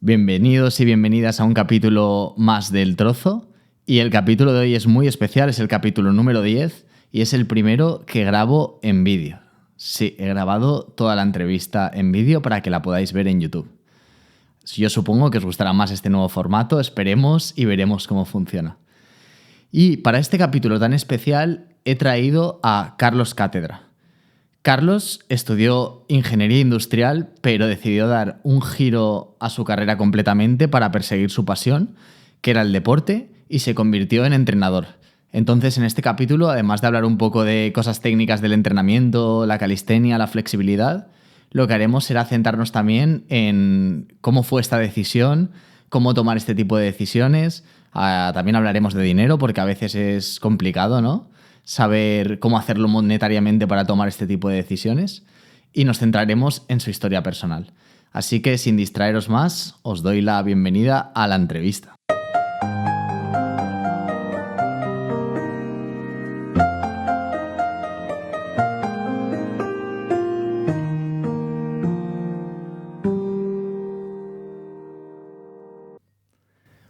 Bienvenidos y bienvenidas a un capítulo más del Trozo. Y el capítulo de hoy es muy especial, es el capítulo número 10 y es el primero que grabo en vídeo. Sí, he grabado toda la entrevista en vídeo para que la podáis ver en YouTube. Yo supongo que os gustará más este nuevo formato, esperemos y veremos cómo funciona. Y para este capítulo tan especial he traído a Carlos Cátedra. Carlos estudió ingeniería industrial, pero decidió dar un giro a su carrera completamente para perseguir su pasión, que era el deporte, y se convirtió en entrenador. Entonces, en este capítulo, además de hablar un poco de cosas técnicas del entrenamiento, la calistenia, la flexibilidad, lo que haremos será centrarnos también en cómo fue esta decisión, cómo tomar este tipo de decisiones. También hablaremos de dinero, porque a veces es complicado, ¿no?, saber cómo hacerlo monetariamente para tomar este tipo de decisiones, y nos centraremos en su historia personal. Así que, sin distraeros más, os doy la bienvenida a la entrevista.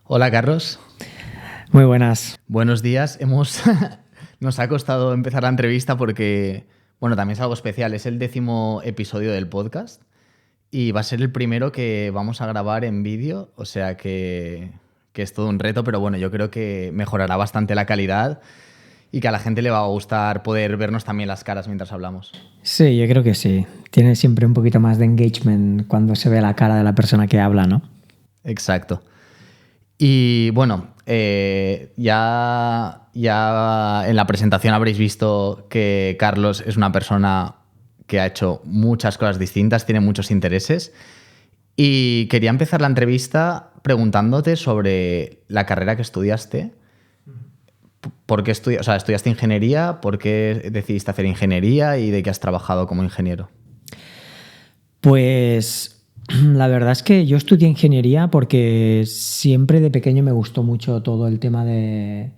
Hola, Carlos. Muy buenas. Buenos días. Nos ha costado empezar la entrevista porque, bueno, también es algo especial. Es el 10º episodio del podcast y va a ser el primero que vamos a grabar en vídeo, o sea que es todo un reto, pero bueno, yo creo que mejorará bastante la calidad y que a la gente le va a gustar poder vernos también las caras mientras hablamos. Sí, yo creo que sí. Tiene siempre un poquito más de engagement cuando se ve la cara de la persona que habla, ¿no? Exacto. Y bueno, ya en la presentación habréis visto que Carlos es una persona que ha hecho muchas cosas distintas, tiene muchos intereses. Y quería empezar la entrevista preguntándote sobre la carrera que estudiaste. ¿Por qué estudiaste ingeniería? ¿Por qué decidiste hacer ingeniería? ¿Y de qué has trabajado como ingeniero? Pues la verdad es que yo estudié ingeniería porque siempre de pequeño me gustó mucho todo el tema de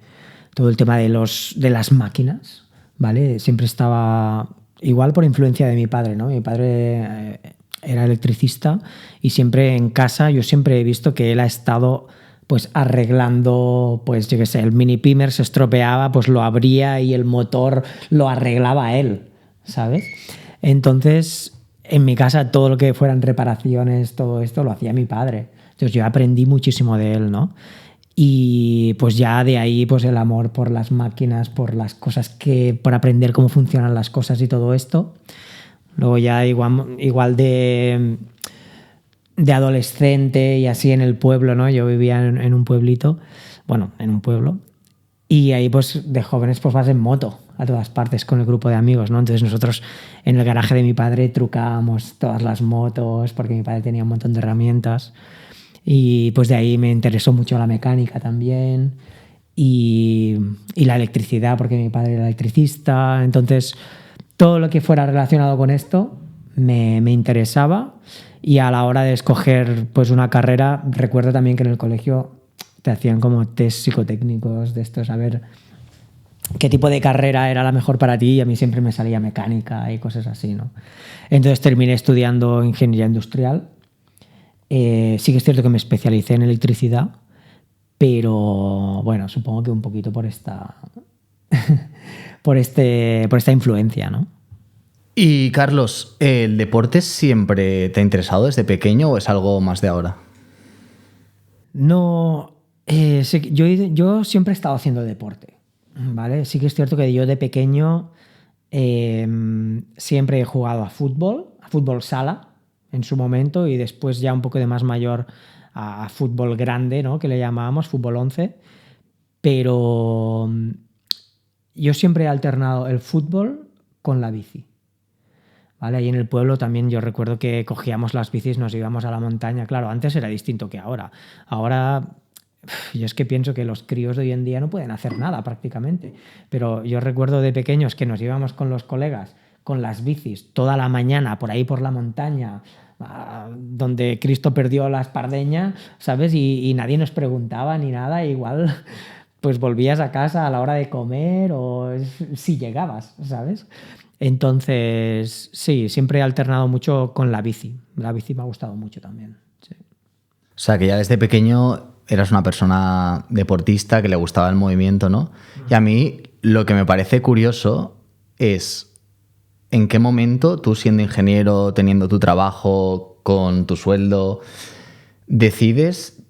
las máquinas, ¿vale? Siempre estaba igual por influencia de mi padre, ¿no? Mi padre era electricista y siempre en casa yo siempre he visto que él ha estado pues arreglando, pues yo qué sé, el mini pimer se estropeaba, pues lo abría y el motor lo arreglaba él, ¿sabes? Entonces, en mi casa todo lo que fueran reparaciones, todo esto lo hacía mi padre. Entonces yo aprendí muchísimo de él, ¿no? Y pues ya de ahí pues el amor por las máquinas, por las cosas por aprender cómo funcionan las cosas y todo esto. Luego ya igual de adolescente y así en el pueblo, ¿no? Yo vivía en un pueblito, bueno, en un pueblo, y ahí pues de jóvenes pues vas en moto a todas partes con el grupo de amigos, ¿no? Entonces nosotros en el garaje de mi padre trucábamos todas las motos porque mi padre tenía un montón de herramientas y pues de ahí me interesó mucho la mecánica también y la electricidad porque mi padre era electricista. Entonces todo lo que fuera relacionado con esto me interesaba. Y a la hora de escoger pues una carrera, recuerdo también que en el colegio te hacían como test psicotécnicos de estos, a ver qué tipo de carrera era la mejor para ti, y a mí siempre me salía mecánica y cosas así, ¿no? Entonces terminé estudiando ingeniería industrial. Sí que es cierto que me especialicé en electricidad, pero bueno, supongo que un poquito por esta por esta influencia, ¿no? Y Carlos, ¿el deporte siempre te ha interesado desde pequeño o es algo más de ahora? No, yo siempre he estado haciendo deporte, ¿vale? Sí que es cierto que yo de pequeño siempre he jugado a fútbol sala en su momento, y después ya un poco de más mayor a fútbol grande, ¿no? Que le llamábamos fútbol 11, pero yo siempre he alternado el fútbol con la bici. ¿Vale? Ahí en el pueblo también yo recuerdo que cogíamos las bicis, nos íbamos a la montaña. Claro, antes era distinto que ahora. Ahora yo es que pienso que los críos de hoy en día no pueden hacer nada prácticamente. Pero yo recuerdo de pequeños que nos íbamos con los colegas con las bicis toda la mañana por ahí por la montaña, donde Cristo perdió la espardeña, ¿sabes? Y nadie nos preguntaba ni nada. Igual pues volvías a casa a la hora de comer o si llegabas, ¿sabes? Entonces, sí, siempre he alternado mucho con la bici. La bici me ha gustado mucho también. Sí. O sea, que ya desde pequeño eras una persona deportista que le gustaba el movimiento, ¿no? Y a mí lo que me parece curioso es en qué momento tú, siendo ingeniero, teniendo tu trabajo, con tu sueldo, decides,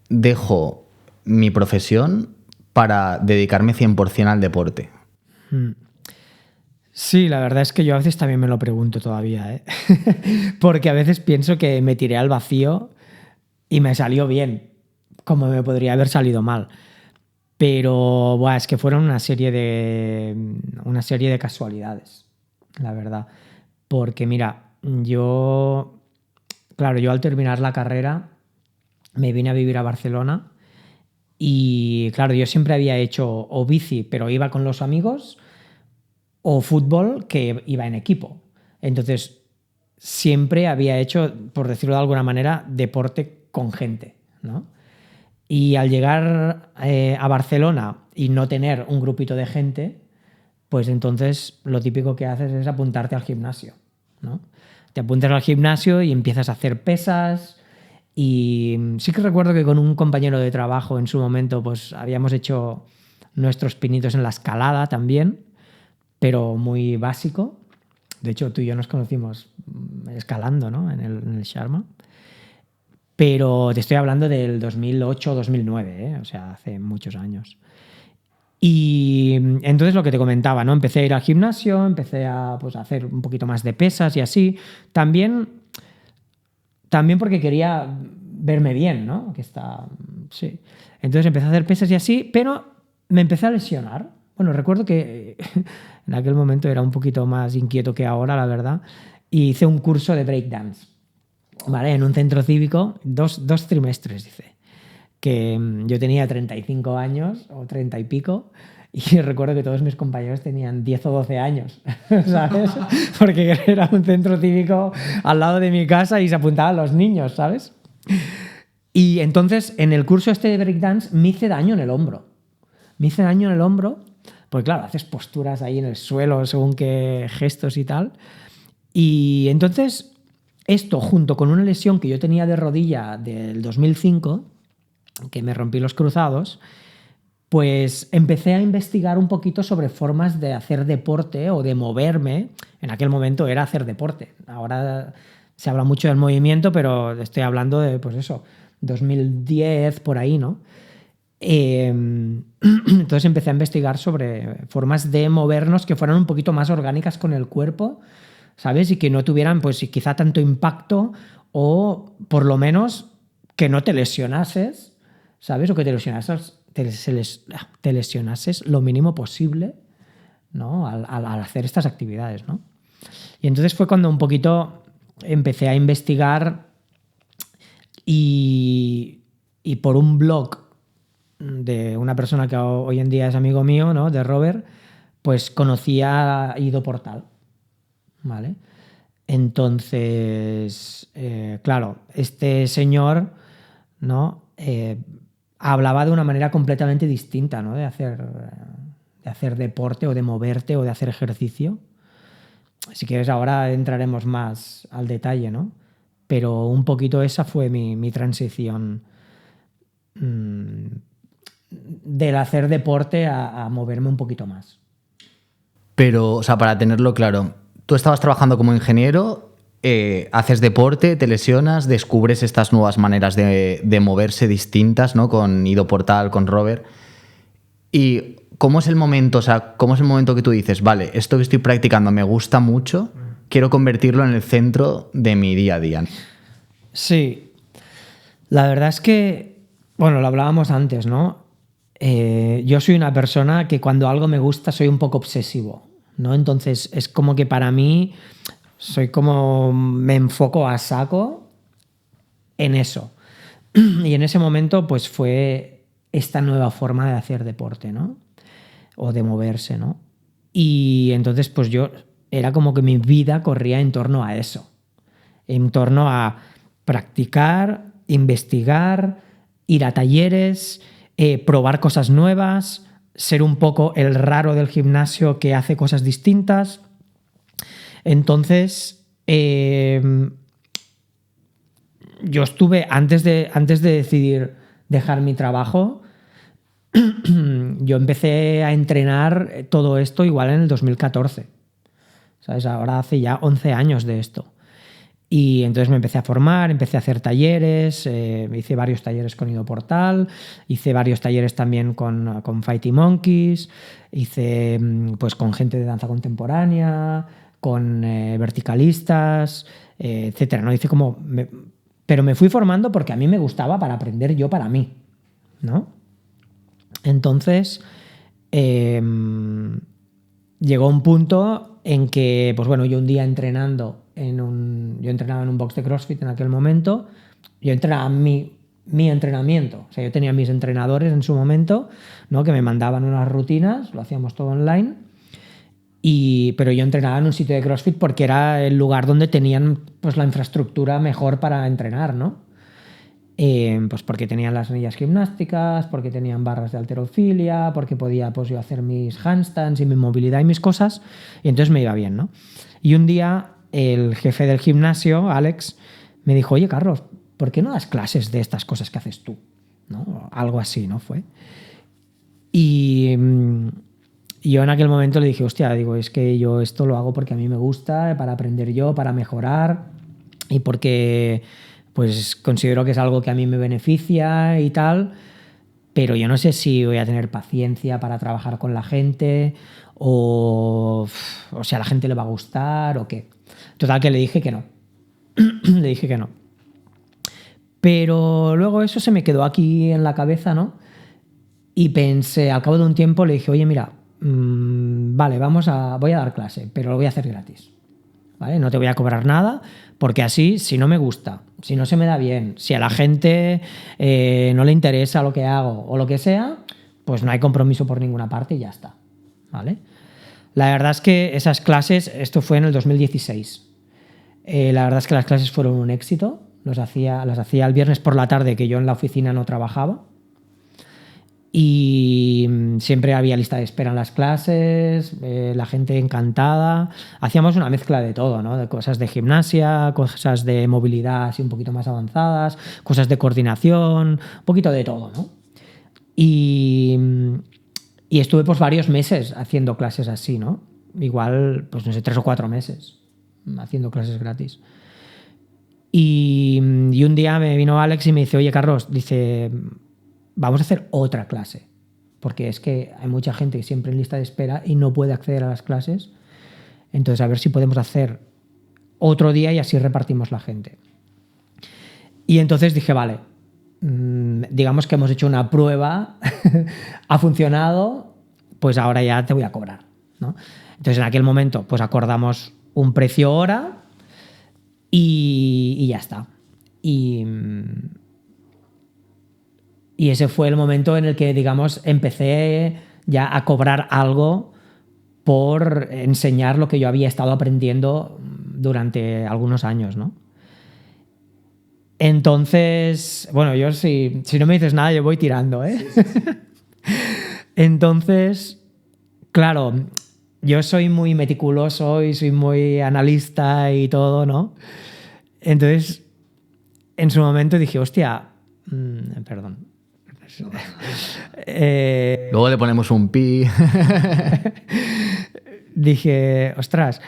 dejo mi profesión para dedicarme 100% al deporte. Sí, la verdad es que yo a veces también me lo pregunto todavía, ¿eh? Porque a veces pienso que me tiré al vacío y me salió bien, como me podría haber salido mal. Pero buah, es que fueron una serie de casualidades, la verdad. Porque mira, claro, yo al terminar la carrera me vine a vivir a Barcelona y claro, yo siempre había hecho o bici, pero iba con los amigos, o fútbol, que iba en equipo. Entonces, siempre había hecho, por decirlo de alguna manera, deporte con gente, ¿no? Y al llegar a Barcelona y no tener un grupito de gente, pues entonces lo típico que haces es apuntarte al gimnasio, ¿no? Te apuntas al gimnasio y empiezas a hacer pesas. Y sí que recuerdo que con un compañero de trabajo en su momento pues habíamos hecho nuestros pinitos en la escalada también, pero muy básico. De hecho, tú y yo nos conocimos escalando, ¿no? En el Sharma. Pero te estoy hablando del 2008-2009, ¿eh? O sea, hace muchos años. Y entonces lo que te comentaba, ¿no? Empecé a ir al gimnasio, empecé a pues, hacer un poquito más de pesas y así. También porque quería verme bien, ¿no? Sí. Entonces empecé a hacer pesas y así, pero me empecé a lesionar. Bueno, recuerdo que en aquel momento era un poquito más inquieto que ahora, la verdad, y hice un curso de breakdance, ¿vale? En un centro cívico, dos trimestres, dice. Que yo tenía 35 años o 30 y pico, y recuerdo que todos mis compañeros tenían 10 o 12 años, ¿sabes? Porque era un centro cívico al lado de mi casa y se apuntaban los niños, ¿sabes? Y entonces en el curso este de breakdance me hice daño en el hombro. Porque claro, haces posturas ahí en el suelo según qué gestos y tal. Y entonces esto junto con una lesión que yo tenía de rodilla del 2005, que me rompí los cruzados, pues empecé a investigar un poquito sobre formas de hacer deporte o de moverme. En aquel momento era hacer deporte. Ahora se habla mucho del movimiento, pero estoy hablando de, pues eso, 2010, por ahí, ¿no? Entonces empecé a investigar sobre formas de movernos que fueran un poquito más orgánicas con el cuerpo, ¿sabes? Y que no tuvieran, pues quizá tanto impacto, o por lo menos que no te lesionases, ¿sabes? O que te lesionases lo mínimo posible, ¿no? Al hacer estas actividades, ¿no? Y entonces fue cuando un poquito empecé a investigar y por un blog de una persona que hoy en día es amigo mío, ¿no? De Robert, pues conocí a Ido Portal, ¿vale? Entonces, claro, este señor, ¿no? Hablaba de una manera completamente distinta, ¿no? De hacer deporte o de moverte o de hacer ejercicio. Si quieres, ahora entraremos más al detalle, ¿no? Pero un poquito esa fue mi transición del hacer deporte a moverme un poquito más. Pero, o sea, para tenerlo claro, tú estabas trabajando como ingeniero, haces deporte, te lesionas, descubres estas nuevas maneras de moverse distintas, ¿no? Con Ido Portal, con Robert. ¿Y cómo es el momento? O sea, ¿cómo es el momento que tú dices, vale, esto que estoy practicando me gusta mucho, quiero convertirlo en el centro de mi día a día? Sí. La verdad es que, bueno, lo hablábamos antes, ¿no? Yo soy una persona que cuando algo me gusta soy un poco obsesivo, ¿no? Entonces es como que para mí me enfoco a saco en eso. Y en ese momento pues fue esta nueva forma de hacer deporte, ¿no? O de moverse, ¿no? Y entonces pues yo era como que mi vida corría en torno a eso, en torno a practicar, investigar, ir a talleres, probar cosas nuevas, ser un poco el raro del gimnasio que hace cosas distintas. Entonces, yo estuve, antes de decidir dejar mi trabajo, yo empecé a entrenar todo esto igual en el 2014. ¿Sabes? Ahora hace ya 11 años de esto. Y entonces me empecé a formar, empecé a hacer talleres, hice varios talleres con Ido Portal, hice varios talleres también con Fighting Monkeys, hice pues con gente de danza contemporánea, con verticalistas, etcétera, ¿no? Hice pero me fui formando porque a mí me gustaba para aprender yo para mí, ¿no? Entonces llegó un punto en que, pues bueno, yo un día entrenando yo entrenaba en un box de CrossFit en aquel momento, yo entrenaba mi entrenamiento, o sea, yo tenía mis entrenadores en su momento, ¿no? Que me mandaban unas rutinas, lo hacíamos todo online, pero yo entrenaba en un sitio de CrossFit porque era el lugar donde tenían pues la infraestructura mejor para entrenar, ¿no? Pues porque tenían las anillas gimnásticas, porque tenían barras de halterofilia, porque podía pues yo hacer mis handstands y mi movilidad y mis cosas, y entonces me iba bien, ¿no? Y un día el jefe del gimnasio, Alex, me dijo, oye, Carlos, ¿por qué no das clases de estas cosas que haces tú? ¿No? Algo así, ¿no? Fue. Y yo en aquel momento le dije, hostia, digo, es que yo esto lo hago porque a mí me gusta, para aprender yo, para mejorar, y porque pues considero que es algo que a mí me beneficia y tal, pero yo no sé si voy a tener paciencia para trabajar con la gente o si a la gente le va a gustar o qué. Total, que le dije que no. Le dije que no. Pero luego eso se me quedó aquí en la cabeza, ¿no? Y pensé, al cabo de un tiempo le dije, oye, mira, vale, voy a dar clase, pero lo voy a hacer gratis. ¿Vale? No te voy a cobrar nada, porque así, si no me gusta, si no se me da bien, si a la gente no le interesa lo que hago o lo que sea, pues no hay compromiso por ninguna parte y ya está. ¿Vale? La verdad es que esas clases, esto fue en el 2016. La verdad es que las clases fueron un éxito. Las hacía el viernes por la tarde, que yo en la oficina no trabajaba. Y siempre había lista de espera en las clases, la gente encantada. Hacíamos una mezcla de todo, ¿no? De cosas de gimnasia, cosas de movilidad así un poquito más avanzadas, cosas de coordinación, un poquito de todo, ¿no? Y estuve pues varios meses haciendo clases así, ¿no? Igual, pues no sé, 3 o 4 meses haciendo clases gratis. Y un día me vino Alex y me dice, oye, Carlos, dice, vamos a hacer otra clase, porque es que hay mucha gente que siempre en lista de espera y no puede acceder a las clases. Entonces, a ver si podemos hacer otro día y así repartimos la gente. Y entonces dije, vale, digamos que hemos hecho una prueba, ha funcionado, pues ahora ya te voy a cobrar, ¿no? Entonces, en aquel momento, pues acordamos un precio hora y ya está. Y ese fue el momento en el que, digamos, empecé ya a cobrar algo por enseñar lo que yo había estado aprendiendo durante algunos años, ¿no? Entonces, bueno, yo si no me dices nada, yo voy tirando, ¿eh? Sí. Entonces, claro, yo soy muy meticuloso y soy muy analista y todo, ¿no? Entonces, en su momento dije, hostia, perdón. Luego le ponemos un pi. Dije, ostras,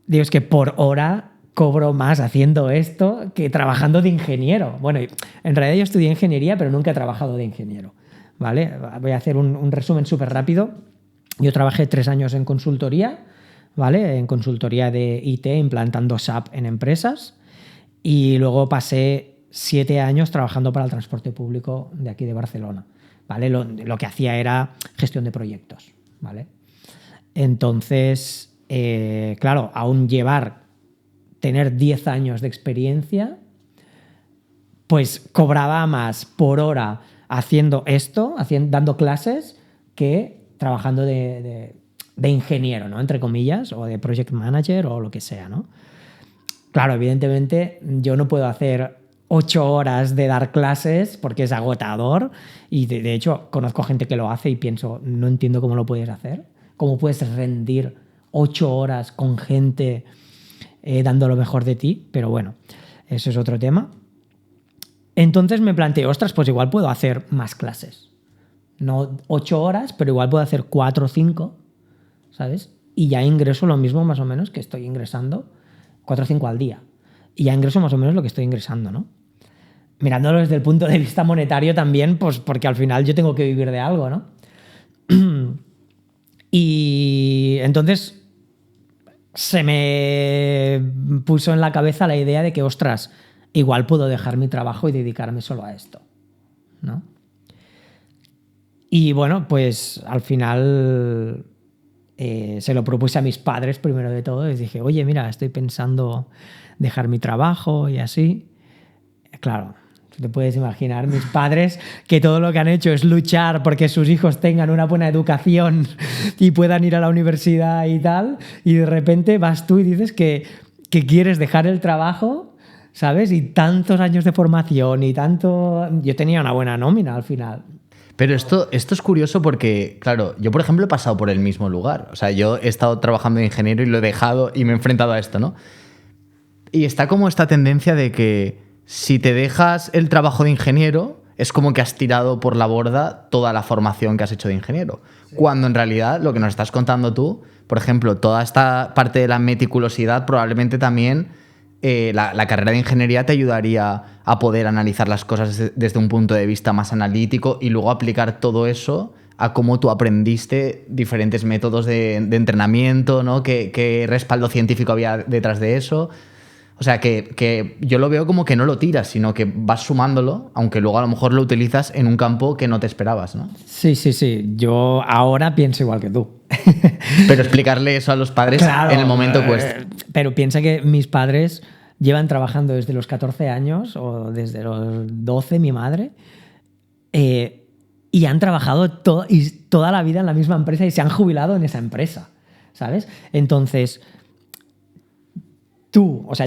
digo, es que por hora cobro más haciendo esto que trabajando de ingeniero. Bueno, en realidad yo estudié ingeniería, pero nunca he trabajado de ingeniero, ¿vale? Voy a hacer un resumen súper rápido. Yo trabajé 3 años en consultoría, ¿vale? En consultoría de IT, implantando SAP en empresas, y luego pasé 7 años trabajando para el transporte público de aquí de Barcelona, ¿vale? Lo que hacía era gestión de proyectos, ¿vale? Entonces, claro, aún tener 10 años de experiencia, pues cobraba más por hora haciendo esto, dando clases, que trabajando de ingeniero, ¿no? Entre comillas, o de project manager o lo que sea, ¿no? Claro, evidentemente yo no puedo hacer 8 horas de dar clases porque es agotador, y de hecho conozco gente que lo hace y pienso, no entiendo cómo lo puedes hacer, cómo puedes rendir 8 horas con gente dando lo mejor de ti, pero bueno. Eso es otro tema. Entonces me planteé, ostras, pues igual puedo hacer más clases. No 8 horas, pero igual puedo hacer 4 o 5, ¿sabes? Y ya ingreso lo mismo más o menos que estoy ingresando, 4 o 5 al día. Y ya ingreso más o menos lo que estoy ingresando, ¿no? Mirándolo desde el punto de vista monetario también, pues porque al final yo tengo que vivir de algo, ¿no? Y entonces se me puso en la cabeza la idea de que, ostras, igual puedo dejar mi trabajo y dedicarme solo a esto, ¿no? Y bueno, pues al final se lo propuse a mis padres primero de todo. Les dije, oye, mira, estoy pensando dejar mi trabajo y así. Claro, tú te puedes imaginar, mis padres, que todo lo que han hecho es luchar porque sus hijos tengan una buena educación y puedan ir a la universidad y tal, y de repente vas tú y dices que quieres dejar el trabajo, ¿sabes? Y tantos años de formación y tanto... Yo tenía una buena nómina al final. Pero esto es curioso porque, claro, yo por ejemplo he pasado por el mismo lugar. O sea, yo he estado trabajando de ingeniero y lo he dejado y me he enfrentado a esto, ¿no? Y está como esta tendencia de que si te dejas el trabajo de ingeniero, es como que has tirado por la borda toda la formación que has hecho de ingeniero. Sí. Cuando en realidad lo que nos estás contando tú, por ejemplo, toda esta parte de la meticulosidad probablemente también la carrera de ingeniería te ayudaría a poder analizar las cosas desde un punto de vista más analítico y luego aplicar todo eso a cómo tú aprendiste diferentes métodos de entrenamiento, ¿no? ¿Qué respaldo científico había detrás de eso? O sea, que yo lo veo como que no lo tiras, sino que vas sumándolo, aunque luego a lo mejor lo utilizas en un campo que no te esperabas, ¿no? Sí. Yo ahora pienso igual que tú. Pero explicarle eso a los padres, claro, en el momento cuesta. Pero piensa que mis padres llevan trabajando desde los 14 años o desde los 12, mi madre, y han trabajado toda la vida en la misma empresa y se han jubilado en esa empresa, ¿sabes? Entonces...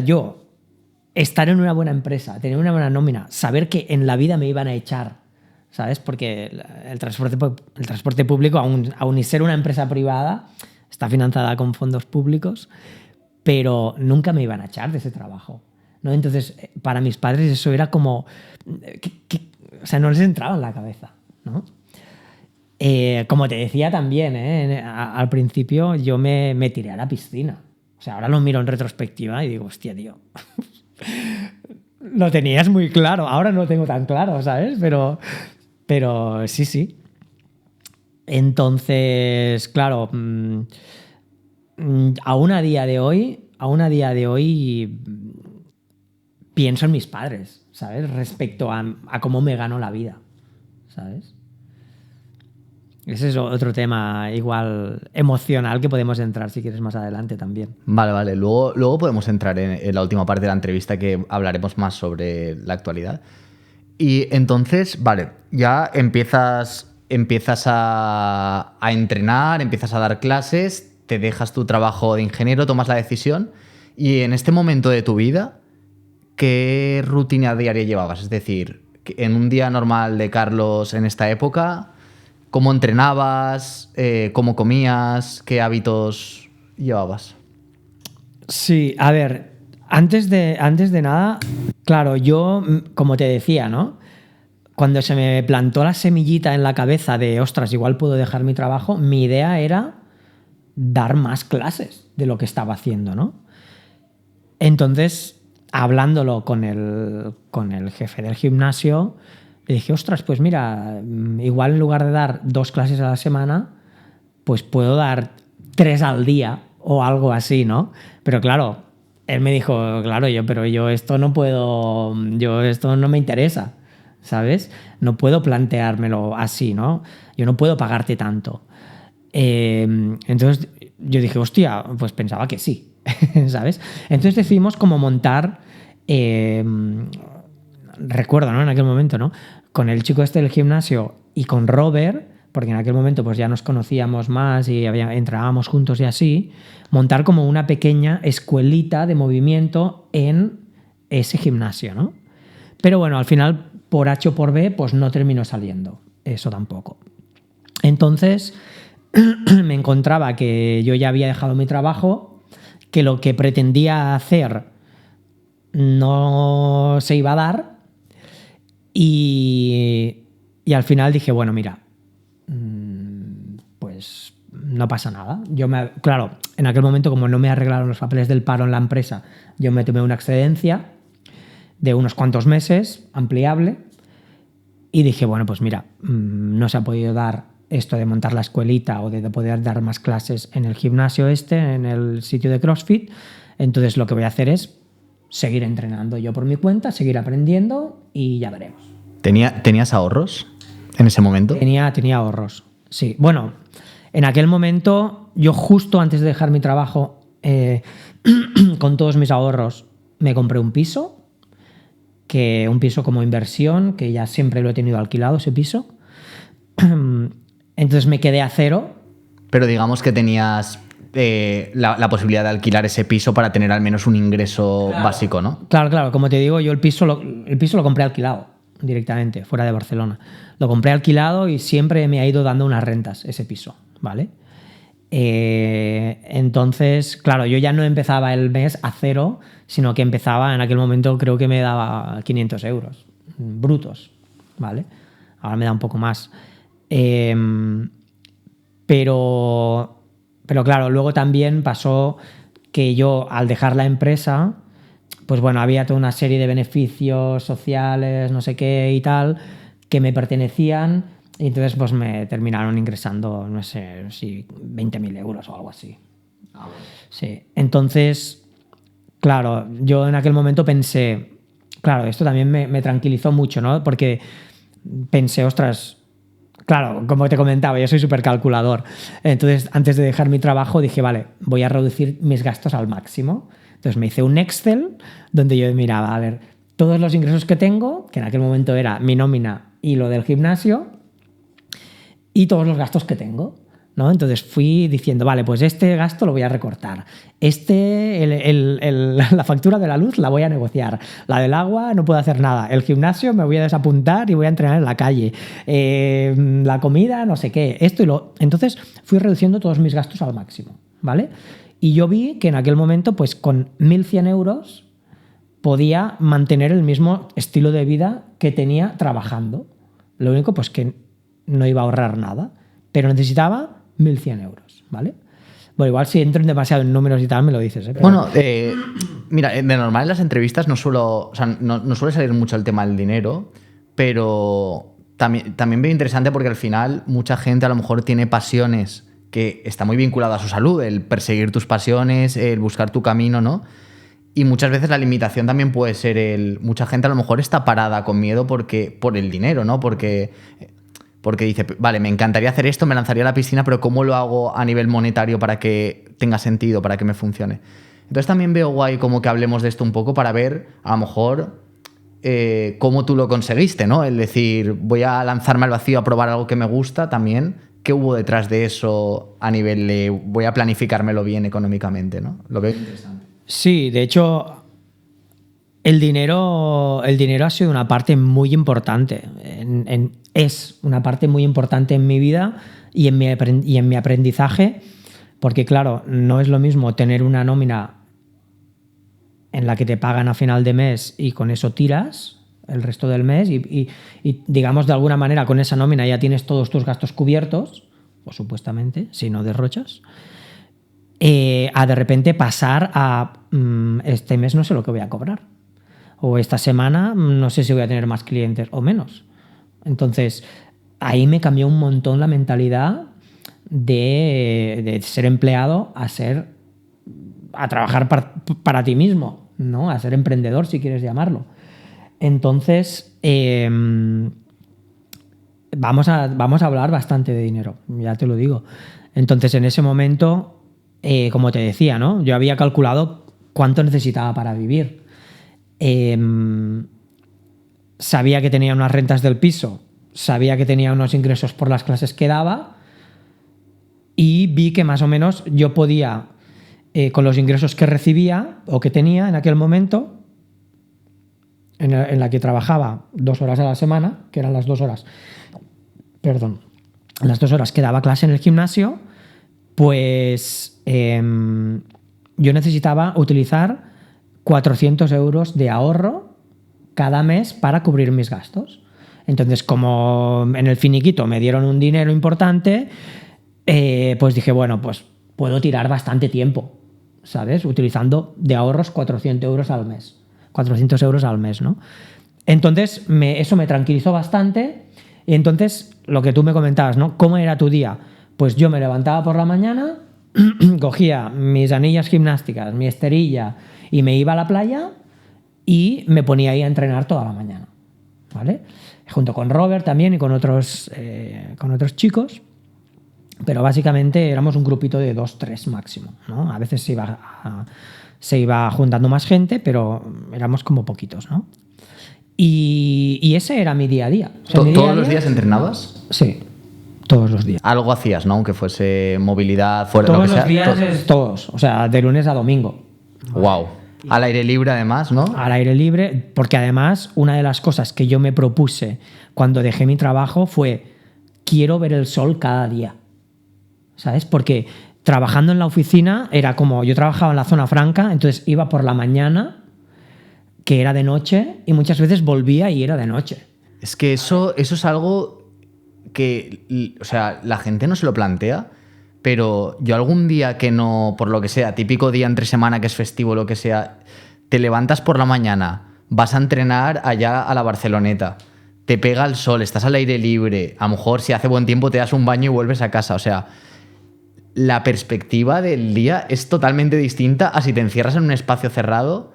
yo, estar en una buena empresa, tener una buena nómina, saber que en la vida me iban a echar, ¿sabes? Porque el transporte público, aun y ser una empresa privada, está financiada con fondos públicos, pero nunca me iban a echar de ese trabajo, ¿no? Entonces, para mis padres eso era como... no les entraba en la cabeza, ¿no? Como te decía también, al principio yo me tiré a la piscina. O sea, ahora lo miro en retrospectiva y digo, hostia, tío, lo tenías muy claro. Ahora no lo tengo tan claro, ¿sabes? Pero sí. Entonces, claro, aún a día de hoy pienso en mis padres, ¿sabes? Respecto a cómo me gano la vida, ¿sabes? Ese es otro tema igual emocional que podemos entrar si quieres más adelante también. Vale. Luego podemos entrar en la última parte de la entrevista que hablaremos más sobre la actualidad. Y entonces, vale, ya empiezas a entrenar, empiezas a dar clases, te dejas tu trabajo de ingeniero, tomas la decisión y en este momento de tu vida, ¿qué rutina diaria llevabas? Es decir, en un día normal de Carlos en esta época... ¿Cómo entrenabas? ¿Cómo comías? ¿Qué hábitos llevabas? Sí, a ver, antes de nada, claro, yo, como te decía, ¿no? Cuando se me plantó la semillita en la cabeza de, ostras, igual puedo dejar mi trabajo, mi idea era dar más clases de lo que estaba haciendo, ¿no? Entonces, hablándolo con el jefe del gimnasio... Le dije, ostras, pues mira, igual en lugar de dar 2 clases a la semana, pues puedo dar 3 al día o algo así, ¿no? Pero claro, él me dijo, claro, yo esto no puedo, esto no me interesa, ¿sabes? No puedo planteármelo así, ¿no? Yo no puedo pagarte tanto. Entonces yo dije, hostia, pues pensaba que sí, ¿sabes? Entonces decidimos como montar... recuerdo, ¿no? En aquel momento, ¿no? Con el chico este del gimnasio y con Robert, porque en aquel momento pues ya nos conocíamos más y entrábamos juntos y así, montar como una pequeña escuelita de movimiento en ese gimnasio, ¿no? Pero bueno, al final, por H o por B, pues no terminó saliendo. Eso tampoco. Entonces, me encontraba que yo ya había dejado mi trabajo, que lo que pretendía hacer no se iba a dar y al final dije, bueno, mira, pues no pasa nada. Claro, en aquel momento, como no me arreglaron los papeles del paro en la empresa, yo me tomé una excedencia de unos cuantos meses, ampliable, y dije, bueno, pues mira, no se ha podido dar esto de montar la escuelita o de poder dar más clases en el gimnasio en el sitio de CrossFit, entonces lo que voy a hacer es seguir entrenando yo por mi cuenta, seguir aprendiendo y ya veremos. ¿Tenías ahorros en ese momento? Tenía ahorros, sí. Bueno, en aquel momento, yo justo antes de dejar mi trabajo, con todos mis ahorros, me compré un piso como inversión, que ya siempre lo he tenido alquilado, ese piso. Entonces me quedé a cero. Pero digamos que tenías la posibilidad de alquilar ese piso para tener al menos un ingreso básico, ¿no? Claro. Como te digo, yo el piso lo compré alquilado directamente, fuera de Barcelona. Lo compré alquilado y siempre me ha ido dando unas rentas ese piso, ¿vale? Entonces, claro, yo ya no empezaba el mes a cero, sino que empezaba, en aquel momento creo que me daba 500 euros brutos, ¿vale? Ahora me da un poco más. Pero claro, luego también pasó que yo, al dejar la empresa, pues bueno, había toda una serie de beneficios sociales, no sé qué y tal, que me pertenecían, y entonces pues me terminaron ingresando, no sé, si 20.000 euros o algo así. Sí. Entonces, claro, yo en aquel momento pensé, claro, esto también me tranquilizó mucho, ¿no? Porque pensé, ostras, claro, como te comentaba, yo soy súper calculador. Entonces, antes de dejar mi trabajo, dije, vale, voy a reducir mis gastos al máximo. Entonces me hice un Excel donde yo miraba, a ver, todos los ingresos que tengo, que en aquel momento era mi nómina y lo del gimnasio, y todos los gastos que tengo, ¿no? Entonces fui diciendo, vale, pues este gasto lo voy a recortar, la factura de la luz la voy a negociar, la del agua no puedo hacer nada, el gimnasio me voy a desapuntar y voy a entrenar en la calle, la comida, no sé qué, esto y lo... Entonces fui reduciendo todos mis gastos al máximo, ¿vale? Y yo vi que en aquel momento, pues con 1.100 euros podía mantener el mismo estilo de vida que tenía trabajando. Lo único, pues que no iba a ahorrar nada, pero necesitaba 1.100 euros, ¿vale? Bueno, igual si entro demasiado en números y tal, me lo dices, ¿eh? Pero... Bueno, mira, de normal en las entrevistas no suele salir mucho el tema del dinero, pero también veo interesante porque al final mucha gente a lo mejor tiene pasiones que está muy vinculado a su salud, el perseguir tus pasiones, el buscar tu camino, ¿no? Y muchas veces la limitación también puede ser mucha gente a lo mejor está parada con miedo por el dinero, ¿no? Porque dice, vale, me encantaría hacer esto, me lanzaría a la piscina, pero ¿cómo lo hago a nivel monetario para que tenga sentido, para que me funcione? Entonces también veo guay como que hablemos de esto un poco para ver, a lo mejor, cómo tú lo conseguiste, ¿no? El decir, voy a lanzarme al vacío a probar algo que me gusta también. ¿Qué hubo detrás de eso a nivel de voy a planificármelo bien económicamente, ¿no? Lo veo interesante. Sí, de hecho, el dinero ha sido una parte muy importante. Es una parte muy importante en mi vida y en mi aprendizaje, porque claro, no es lo mismo tener una nómina en la que te pagan a final de mes y con eso tiras el resto del mes y digamos de alguna manera con esa nómina ya tienes todos tus gastos cubiertos, o supuestamente, si no derrochas, a de repente pasar a este mes no sé lo que voy a cobrar, o esta semana no sé si voy a tener más clientes o menos. Entonces ahí me cambió un montón la mentalidad de ser empleado a trabajar para ti mismo, ¿no? A ser emprendedor, si quieres llamarlo. Entonces, vamos a hablar bastante de dinero, ya te lo digo. Entonces, en ese momento, como te decía, ¿no? Yo había calculado cuánto necesitaba para vivir. Sabía que tenía unas rentas del piso, sabía que tenía unos ingresos por las clases que daba y vi que más o menos yo podía, con los ingresos que recibía o que tenía en aquel momento, en la que trabajaba 2 horas a la semana, que eran las 2 horas, las 2 horas que daba clase en el gimnasio, pues yo necesitaba utilizar 400 euros de ahorro cada mes para cubrir mis gastos. Entonces, como en el finiquito me dieron un dinero importante, pues dije, bueno, pues puedo tirar bastante tiempo, ¿sabes? Utilizando de ahorros 400 euros al mes. 400 euros al mes, ¿no? Entonces, eso me tranquilizó bastante. Y entonces, lo que tú me comentabas, ¿no? ¿Cómo era tu día? Pues yo me levantaba por la mañana, cogía mis anillas gimnásticas, mi esterilla y me iba a la playa y me ponía ahí a entrenar toda la mañana, ¿vale? Junto con Robert también y con otros chicos, pero básicamente éramos un grupito de 2, 3 máximo, ¿no? A veces se iba juntando más gente, pero éramos como poquitos, ¿no? Y ese era mi día a día. O sea, ¿Todos los días entrenabas? Sí, todos los días. Algo hacías, ¿no? Aunque fuese movilidad, fuera Todos lo que sea. Los días es todos, o sea, de lunes a domingo. Wow. Al aire libre, además, ¿no? Al aire libre, porque además una de las cosas que yo me propuse cuando dejé mi trabajo fue: quiero ver el sol cada día, ¿sabes? Porque trabajando en la oficina era como, yo trabajaba en la zona franca, entonces iba por la mañana, que era de noche, y muchas veces volvía y era de noche. Es que eso es algo que, o sea, la gente no se lo plantea, pero yo algún día que no, por lo que sea, típico día entre semana que es festivo, lo que sea, te levantas por la mañana, vas a entrenar allá a la Barceloneta, te pega el sol, estás al aire libre, a lo mejor si hace buen tiempo te das un baño y vuelves a casa, o sea, la perspectiva del día es totalmente distinta a si te encierras en un espacio cerrado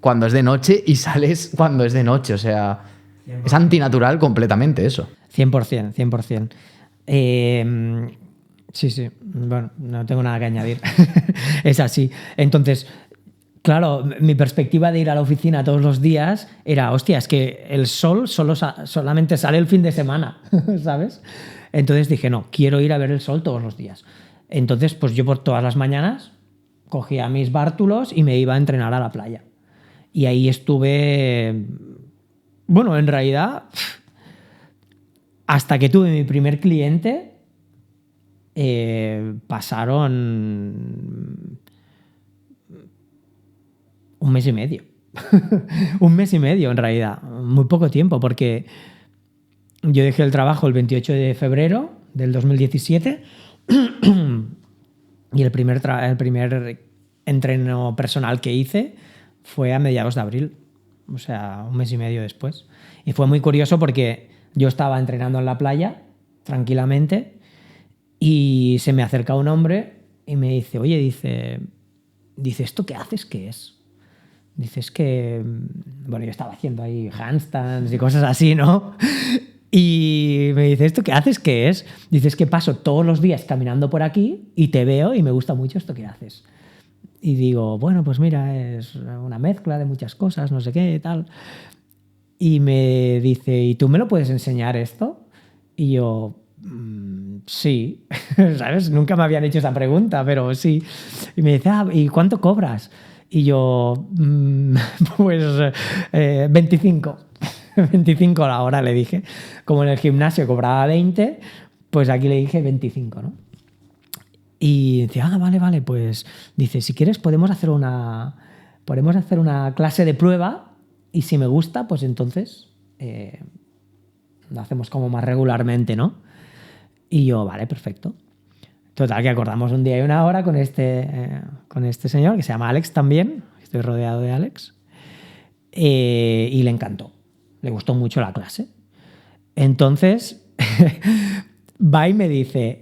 cuando es de noche y sales cuando es de noche, o sea, 100%. Es antinatural completamente eso. 100%, 100%. Sí, bueno, no tengo nada que añadir. Es así. Entonces, claro, mi perspectiva de ir a la oficina todos los días era, hostia, es que el sol solamente sale el fin de semana, ¿sabes? Entonces dije, no, quiero ir a ver el sol todos los días. Entonces, pues yo por todas las mañanas cogía mis bártulos y me iba a entrenar a la playa. Y ahí estuve, bueno, en realidad, hasta que tuve mi primer cliente, pasaron un mes y medio. Un mes y medio, en realidad. Muy poco tiempo, porque yo dejé el trabajo el 28 de febrero del 2017 y el primer entreno personal que hice fue a mediados de abril, o sea, un mes y medio después. Y fue muy curioso porque yo estaba entrenando en la playa, tranquilamente, y se me acerca un hombre y me dice, oye, dice, ¿esto qué haces? ¿Qué es? Dice, es que, bueno, yo estaba haciendo ahí handstands y cosas así, ¿no? Y me dice, ¿esto qué haces? ¿Qué es? Dice, es que paso todos los días caminando por aquí y te veo y me gusta mucho esto que haces. Y digo, bueno, pues mira, es una mezcla de muchas cosas, no sé qué, tal. Y me dice, ¿y tú me lo puedes enseñar esto? Y yo, sí, ¿sabes? Nunca me habían hecho esa pregunta, pero sí. Y me dice, ¿y cuánto cobras? Y yo, pues 25. 25 la hora, le dije. Como en el gimnasio cobraba 20, pues aquí le dije 25, ¿no? Y dice, vale, pues dice, si quieres podemos hacer una clase de prueba y si me gusta, pues entonces lo hacemos como más regularmente, ¿no? Y yo, vale, perfecto. Total, que acordamos un día y una hora con este señor, que se llama Alex también, estoy rodeado de Alex, y le encantó, le gustó mucho la clase. Entonces, va y me dice,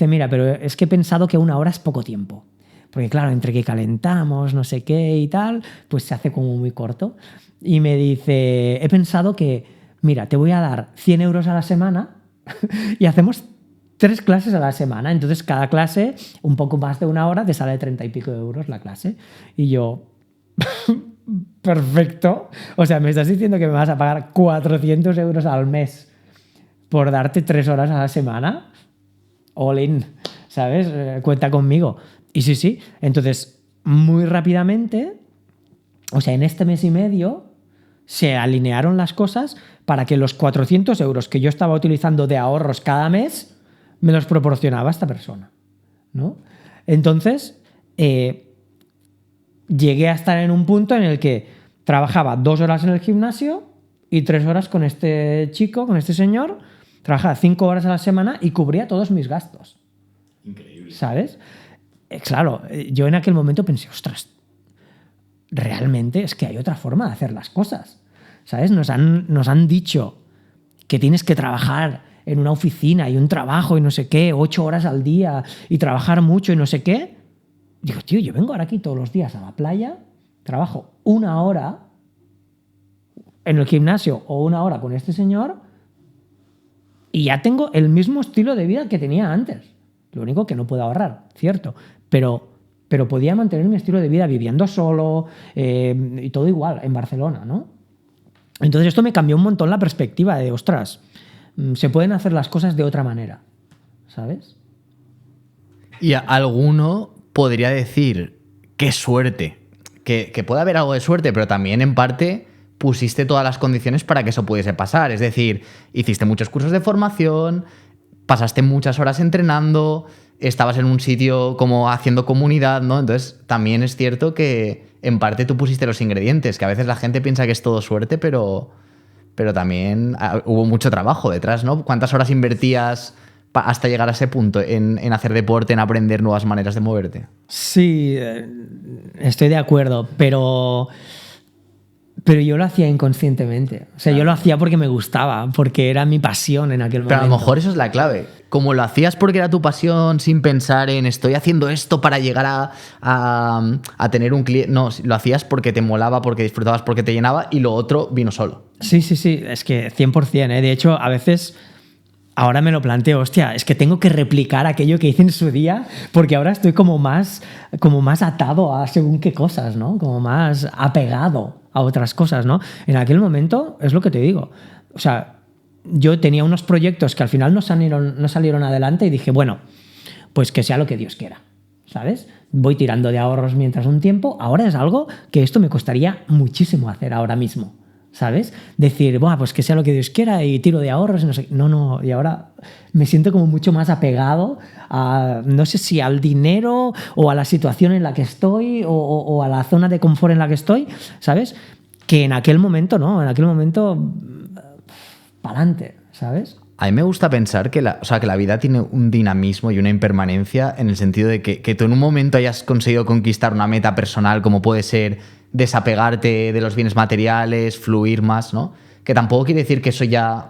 mira, pero es que he pensado que una hora es poco tiempo. Porque claro, entre que calentamos, no sé qué y tal, pues se hace como muy corto. Y me dice, he pensado que, mira, te voy a dar 100 euros a la semana y hacemos 3 clases a la semana. Entonces cada clase, un poco más de una hora, te sale 30 y pico de euros la clase. Y yo, perfecto. O sea, me estás diciendo que me vas a pagar 400 euros al mes por darte 3 horas a la semana. All in, ¿sabes? Cuenta conmigo. Y sí. Entonces, muy rápidamente, o sea, en este mes y medio, se alinearon las cosas para que los 400 euros que yo estaba utilizando de ahorros cada mes me los proporcionaba esta persona, ¿no? Entonces, llegué a estar en un punto en el que trabajaba 2 horas en el gimnasio y 3 horas con este chico, con este señor. Trabajaba 5 horas a la semana y cubría todos mis gastos. Increíble. ¿Sabes? Claro, yo en aquel momento pensé, ostras, realmente es que hay otra forma de hacer las cosas. ¿Sabes? Nos han dicho que tienes que trabajar en una oficina y un trabajo y no sé qué, 8 horas al día y trabajar mucho y no sé qué. Digo, tío, yo vengo ahora aquí todos los días a la playa, trabajo 1 hora en el gimnasio o 1 hora con este señor y ya tengo el mismo estilo de vida que tenía antes. Lo único que no puedo ahorrar, cierto, pero podía mantener mi estilo de vida viviendo solo y todo igual en Barcelona, ¿no? Entonces esto me cambió un montón la perspectiva de, ostras, se pueden hacer las cosas de otra manera, ¿sabes? Y alguno podría decir, qué suerte, que puede haber algo de suerte, pero también en parte pusiste todas las condiciones para que eso pudiese pasar. Es decir, hiciste muchos cursos de formación, pasaste muchas horas entrenando, estabas en un sitio como haciendo comunidad, ¿no? Entonces también es cierto que en parte tú pusiste los ingredientes, que a veces la gente piensa que es todo suerte, pero también hubo mucho trabajo detrás, ¿no? ¿Cuántas horas invertías hasta llegar a ese punto en hacer deporte, en aprender nuevas maneras de moverte? Sí, estoy de acuerdo, pero yo lo hacía inconscientemente. O sea, yo lo hacía porque me gustaba, porque era mi pasión en aquel momento. Pero a lo mejor eso es la clave. Como lo hacías porque era tu pasión, sin pensar en estoy haciendo esto para llegar a tener un cliente. No, lo hacías porque te molaba, porque disfrutabas, porque te llenaba y lo otro vino solo. Sí, es que 100%, ¿eh? De hecho, a veces ahora me lo planteo, hostia, es que tengo que replicar aquello que hice en su día porque ahora estoy como más atado a según qué cosas, ¿no? Como más apegado a otras cosas, ¿no? En aquel momento, es lo que te digo, o sea, yo tenía unos proyectos que al final no salieron adelante y dije, bueno, pues que sea lo que Dios quiera, ¿sabes? Voy tirando de ahorros mientras un tiempo, ahora es algo que esto me costaría muchísimo hacer ahora mismo, ¿sabes? Decir, bueno, pues que sea lo que Dios quiera y tiro de ahorros y no sé. No, y ahora me siento como mucho más apegado a, no sé si al dinero o a la situación en la que estoy o a la zona de confort en la que estoy, ¿sabes? Que en aquel momento, ¿no? En aquel momento, pa'lante, ¿sabes? A mí me gusta pensar que la vida tiene un dinamismo y una impermanencia en el sentido de que tú en un momento hayas conseguido conquistar una meta personal como puede ser desapegarte de los bienes materiales, fluir más, ¿no? Que tampoco quiere decir que eso ya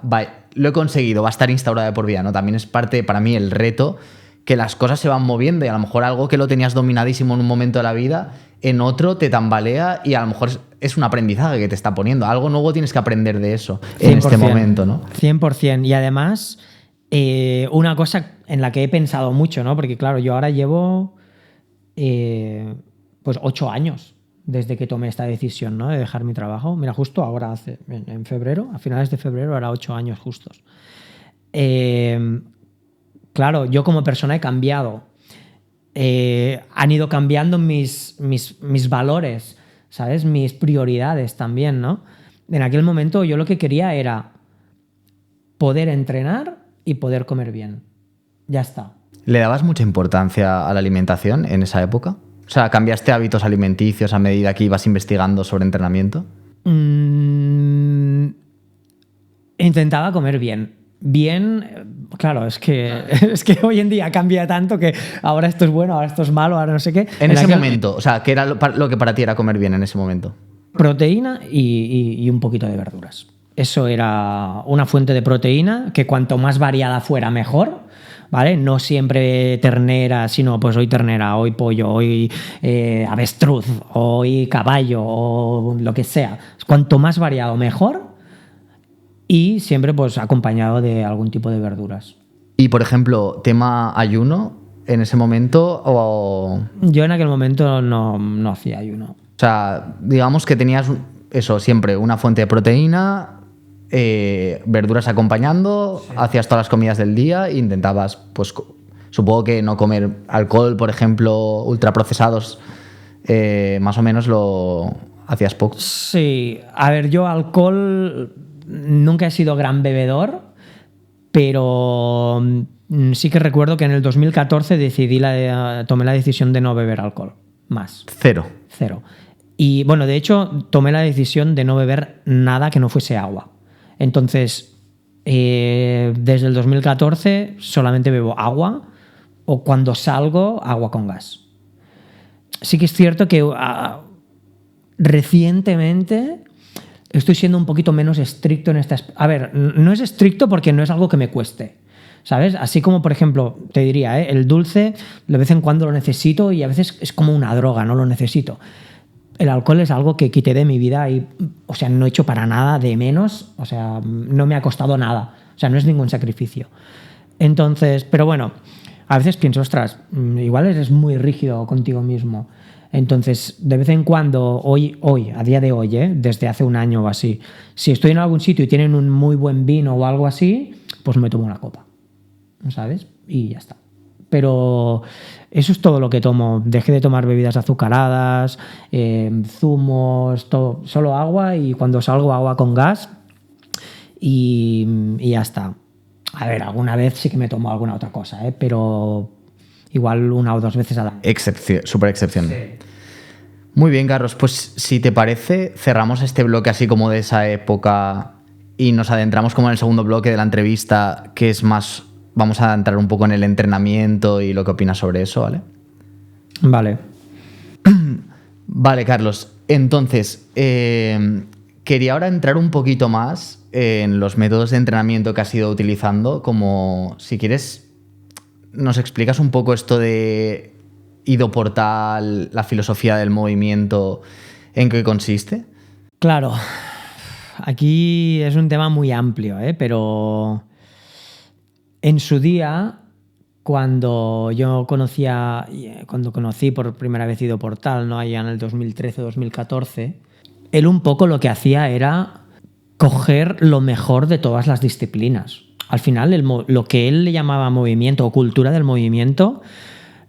lo he conseguido, va a estar instaurado de por vida, ¿no? También es parte, para mí, el reto, que las cosas se van moviendo y a lo mejor algo que lo tenías dominadísimo en un momento de la vida, en otro te tambalea y a lo mejor es un aprendizaje que te está poniendo. Algo nuevo tienes que aprender de eso en este momento, ¿no? 100%. Y además, una cosa en la que he pensado mucho, ¿no? Porque claro, yo ahora llevo pues 8 años desde que tomé esta decisión, ¿no? De dejar mi trabajo. Mira, justo ahora, en febrero, a finales de febrero, era 8 años justos. Claro, yo como persona he cambiado. Han ido cambiando mis valores, ¿sabes? Mis prioridades también, ¿no? En aquel momento yo lo que quería era poder entrenar y poder comer bien. Ya está. ¿Le dabas mucha importancia a la alimentación en esa época? O sea, ¿cambiaste hábitos alimenticios a medida que ibas investigando sobre entrenamiento? Intentaba comer bien. Bien, claro, es que hoy en día cambia tanto que ahora esto es bueno, ahora esto es malo, ahora no sé qué. En ese momento, o sea, ¿qué era lo que para ti era comer bien en ese momento? Proteína y un poquito de verduras. Eso era una fuente de proteína que cuanto más variada fuera, mejor. ¿Vale? No siempre ternera, sino pues hoy ternera, hoy pollo, hoy avestruz, hoy caballo o lo que sea. Cuanto más variado, mejor. Y siempre pues acompañado de algún tipo de verduras. Y, por ejemplo, tema ayuno, en ese momento o... Yo en aquel momento no hacía ayuno. O sea, digamos que tenías eso, siempre una fuente de proteína... verduras acompañando, sí. Hacías todas las comidas del día e intentabas, pues supongo que no comer alcohol, por ejemplo, ultraprocesados, más o menos lo hacías poco. Sí, a ver, yo alcohol nunca he sido gran bebedor, pero sí que recuerdo que en el 2014 tomé la decisión de no beber alcohol, Más. Cero. Y bueno, de hecho, tomé la decisión de no beber nada que no fuese agua. Entonces, desde el 2014 solamente bebo agua o cuando salgo, agua con gas. Sí que es cierto que recientemente estoy siendo un poquito menos estricto en estas... A ver, no es estricto porque no es algo que me cueste, ¿sabes? Así como, por ejemplo, te diría, el dulce de vez en cuando lo necesito y a veces es como una droga, no lo necesito. El alcohol es algo que quité de mi vida y, o sea, no he hecho para nada de menos, o sea, no me ha costado nada, o sea, no es ningún sacrificio. Entonces, pero bueno, a veces pienso, ostras, igual eres muy rígido contigo mismo. Entonces, de vez en cuando, hoy a día de hoy, desde hace un año o así, si estoy en algún sitio y tienen un muy buen vino o algo así, pues me tomo una copa, ¿sabes? Y ya está. Pero eso es todo lo que tomo. Dejé de tomar bebidas azucaradas, zumos, todo, solo agua y cuando salgo agua con gas y ya está. A ver, alguna vez sí que me tomo alguna otra cosa, pero igual 1 o 2 veces al año. Súper excepción. Sí. Muy bien, Carlos. Pues si te parece, cerramos este bloque así como de esa época y nos adentramos como en el segundo bloque de la entrevista, que es más... Vamos a entrar un poco en el entrenamiento y lo que opinas sobre eso, ¿vale? Vale. Vale, Carlos. Entonces, quería ahora entrar un poquito más en los métodos de entrenamiento que has ido utilizando, como si quieres nos explicas un poco esto de Ido Portal, la filosofía del movimiento, ¿en qué consiste? Claro, aquí es un tema muy amplio, pero en su día, cuando conocí por primera vez Ido Portal, ¿no? Allá en el 2013 o 2014, él un poco lo que hacía era coger lo mejor de todas las disciplinas. Al final, lo que él le llamaba movimiento o cultura del movimiento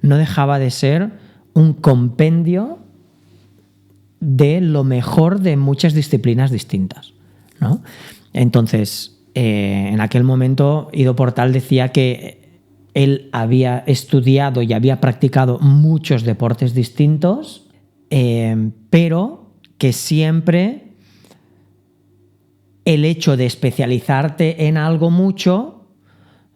no dejaba de ser un compendio de lo mejor de muchas disciplinas distintas, ¿no? Entonces, en aquel momento, Ido Portal decía que él había estudiado y había practicado muchos deportes distintos, pero que siempre el hecho de especializarte en algo mucho,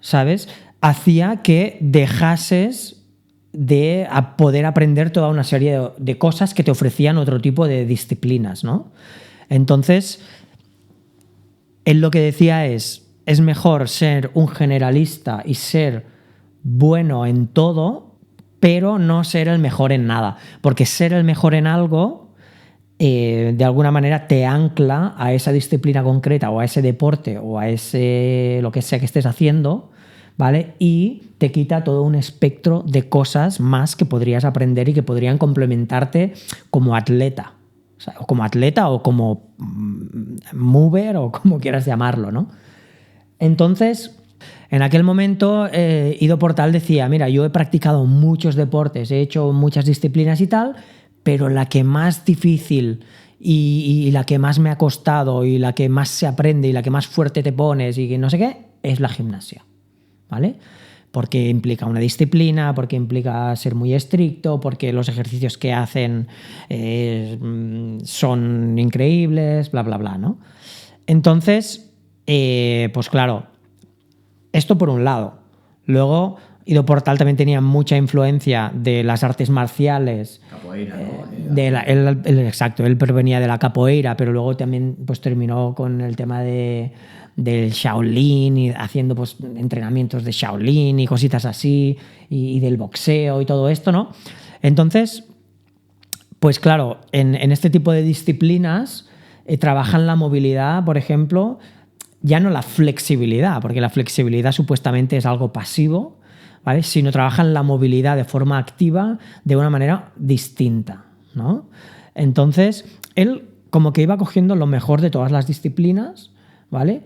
¿sabes?, hacía que dejases de poder aprender toda una serie de cosas que te ofrecían otro tipo de disciplinas, ¿no? Entonces, él lo que decía es mejor ser un generalista y ser bueno en todo, pero no ser el mejor en nada. Porque ser el mejor en algo, de alguna manera, te ancla a esa disciplina concreta o a ese deporte o a ese lo que sea que estés haciendo, ¿vale? Y te quita todo un espectro de cosas más que podrías aprender y que podrían complementarte como atleta. O como atleta o como mover o como quieras llamarlo, ¿no? Entonces, en aquel momento, Ido Portal decía, mira, yo he practicado muchos deportes, he hecho muchas disciplinas y tal, pero la que más difícil y la que más me ha costado y la que más se aprende y la que más fuerte te pones y que no sé qué, es la gimnasia, ¿vale? Porque implica una disciplina, porque implica ser muy estricto, porque los ejercicios que hacen son increíbles, bla, bla, bla, ¿no? Entonces, pues claro, esto por un lado. Luego, Ido Portal también tenía mucha influencia de las artes marciales. Capoeira, ¿no? Exacto, él provenía de la capoeira, pero luego también pues, terminó con el tema del Shaolin y haciendo pues, entrenamientos de Shaolin y cositas así, y del boxeo y todo esto, ¿no? Entonces, pues claro, en este tipo de disciplinas trabajan la movilidad, por ejemplo, ya no la flexibilidad, porque la flexibilidad supuestamente es algo pasivo, ¿vale?, sino trabajan la movilidad de forma activa de una manera distinta, ¿no? Entonces, él como que iba cogiendo lo mejor de todas las disciplinas, ¿vale?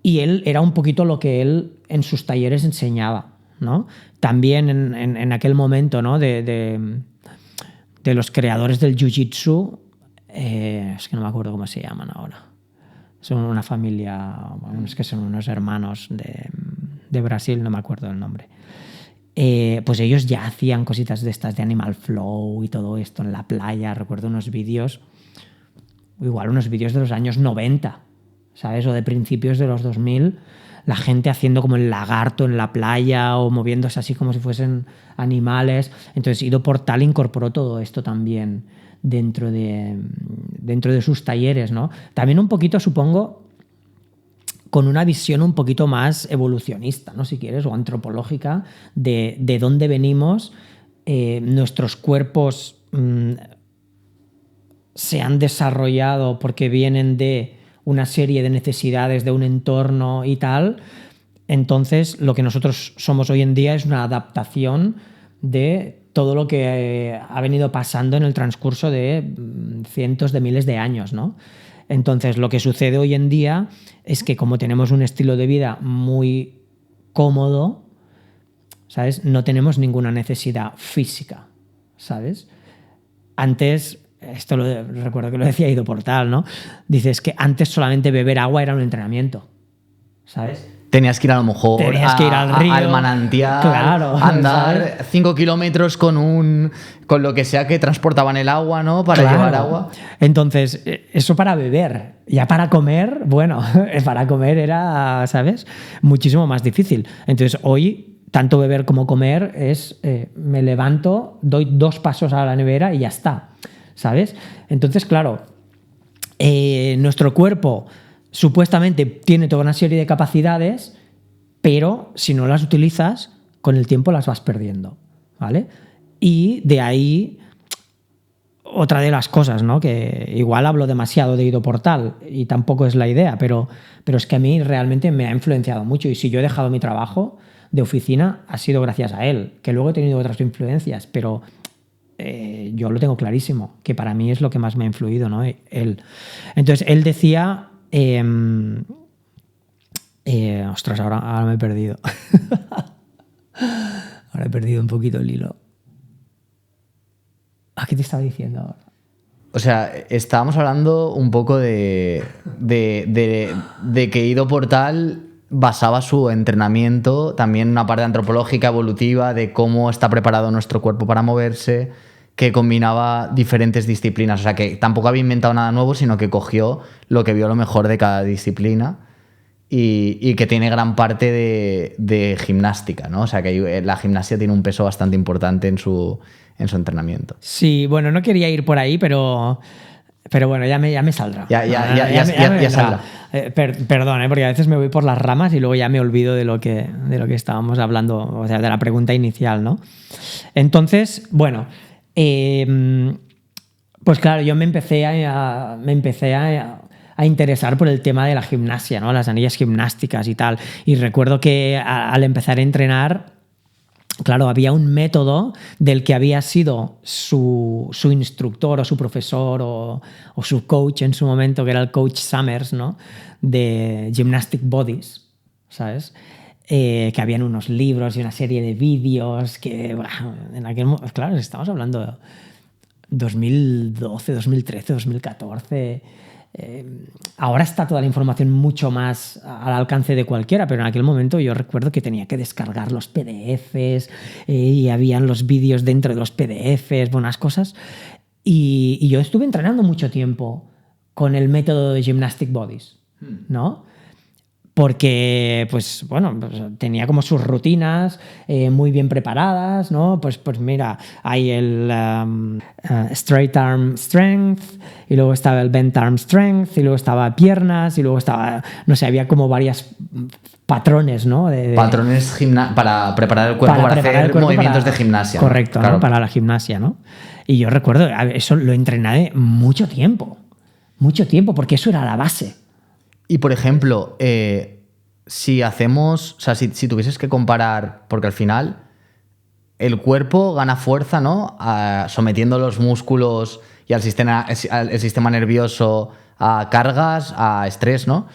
Y él era un poquito lo que él en sus talleres enseñaba, ¿no? También en aquel momento, ¿no?, de los creadores del Jiu-Jitsu, es que no me acuerdo cómo se llaman ahora. Son una familia, bueno, es que son unos hermanos de Brasil, no me acuerdo el nombre. pues ellos ya hacían cositas de estas de Animal Flow y todo esto en la playa. Recuerdo unos vídeos de los años 90, ¿sabes? O de principios de los 2000, la gente haciendo como el lagarto en la playa o moviéndose así como si fuesen animales. Entonces Ido Portal incorporó todo esto también dentro de sus talleres, ¿no? También un poquito, supongo, con una visión un poquito más evolucionista, ¿no? Si quieres, o antropológica, de dónde venimos. Nuestros cuerpos se han desarrollado porque vienen de una serie de necesidades de un entorno y tal. Entonces, lo que nosotros somos hoy en día es una adaptación de todo lo que ha venido pasando en el transcurso de cientos de miles de años, ¿no? Entonces, lo que sucede hoy en día es que como tenemos un estilo de vida muy cómodo, ¿sabes? No tenemos ninguna necesidad física, ¿sabes? Antes, esto recuerdo que lo decía Ido Portal, ¿no? Dices que antes solamente beber agua era un entrenamiento, ¿sabes? Tenías que ir a lo mejor al río, al manantial, claro, andar, ¿sabes? 5 kilómetros con lo que sea que transportaban el agua, ¿no? Para llevar agua. Entonces, eso para beber. Ya para comer, bueno, para comer era, ¿sabes? Muchísimo más difícil. Entonces, hoy, tanto beber como comer es, me levanto, doy 2 pasos a la nevera y ya está, ¿sabes? Entonces, claro, nuestro cuerpo supuestamente tiene toda una serie de capacidades, pero si no las utilizas, con el tiempo las vas perdiendo, ¿vale? Y de ahí otra de las cosas, ¿no? Que igual hablo demasiado de Ido Portal y tampoco es la idea, pero es que a mí realmente me ha influenciado mucho, y si yo he dejado mi trabajo de oficina ha sido gracias a él, que luego he tenido otras influencias, pero yo lo tengo clarísimo, que para mí es lo que más me ha influido, ¿no? Él. Entonces, él decía... ostras, ahora me he perdido. Ahora he perdido un poquito el hilo. ¿Qué te estaba diciendo ahora? O sea, estábamos hablando un poco de que Ido Portal basaba su entrenamiento también en una parte antropológica, evolutiva, de cómo está preparado nuestro cuerpo para moverse, que combinaba diferentes disciplinas. O sea, que tampoco había inventado nada nuevo, sino que cogió lo que vio lo mejor de cada disciplina y que tiene gran parte de gimnástica, ¿no? O sea, que la gimnasia tiene un peso bastante importante en su entrenamiento. Sí, bueno, no quería ir por ahí, pero bueno, ya me saldrá. Ya saldrá. Perdón, porque a veces me voy por las ramas y luego ya me olvido de lo que estábamos hablando, o sea, de la pregunta inicial, ¿no? Entonces, bueno... pues claro, yo me empecé a interesar por el tema de la gimnasia, ¿no? Las anillas gimnásticas y tal. Y recuerdo que al empezar a entrenar, claro, había un método del que había sido su instructor o su profesor o su coach en su momento, que era el coach Summers, ¿no? De Gymnastic Bodies, ¿sabes? Que habían unos libros y una serie de vídeos que, bueno, en aquel momento, claro, estamos hablando de 2012, 2013, 2014. Ahora está toda la información mucho más al alcance de cualquiera, pero en aquel momento yo recuerdo que tenía que descargar los PDFs y habían los vídeos dentro de los PDFs, buenas cosas. Y yo estuve entrenando mucho tiempo con el método de Gymnastic Bodies, ¿no? Porque, pues, bueno, pues tenía como sus rutinas muy bien preparadas, ¿no? Pues mira, hay el straight arm strength, y luego estaba el bent arm strength, y luego estaba piernas, y luego estaba, no sé, había como varios patrones, ¿no? Patrones para preparar el cuerpo para hacer movimientos de gimnasia. Correcto, ¿no? Para la gimnasia, ¿no? Y yo recuerdo, eso lo entrené mucho tiempo, porque eso era la base. Y, por ejemplo, si hacemos... O sea, si tuvieses que comparar... Porque al final el cuerpo gana fuerza, ¿no? Sometiendo los músculos y el sistema nervioso a cargas, a estrés, ¿no?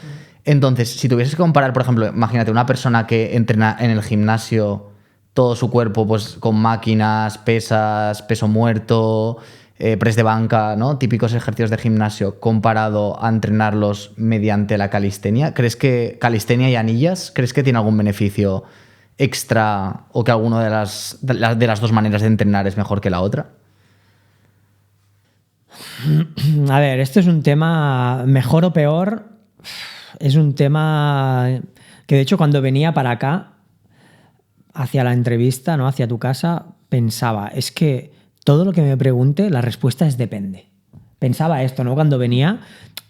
Entonces, si tuvieses que comparar, por ejemplo, imagínate una persona que entrena en el gimnasio todo su cuerpo, pues con máquinas, pesas, peso muerto... press de banca, ¿no? Típicos ejercicios de gimnasio, comparado a entrenarlos mediante la calistenia. ¿Crees que calistenia y anillas, crees que tiene algún beneficio extra o que alguna de las dos maneras de entrenar es mejor que la otra? A ver, esto es un tema mejor o peor. Es un tema que, de hecho, cuando venía para acá, hacia la entrevista, ¿no? Hacia tu casa, pensaba, es que todo lo que me pregunte, la respuesta es depende. Pensaba esto, ¿no? Cuando venía,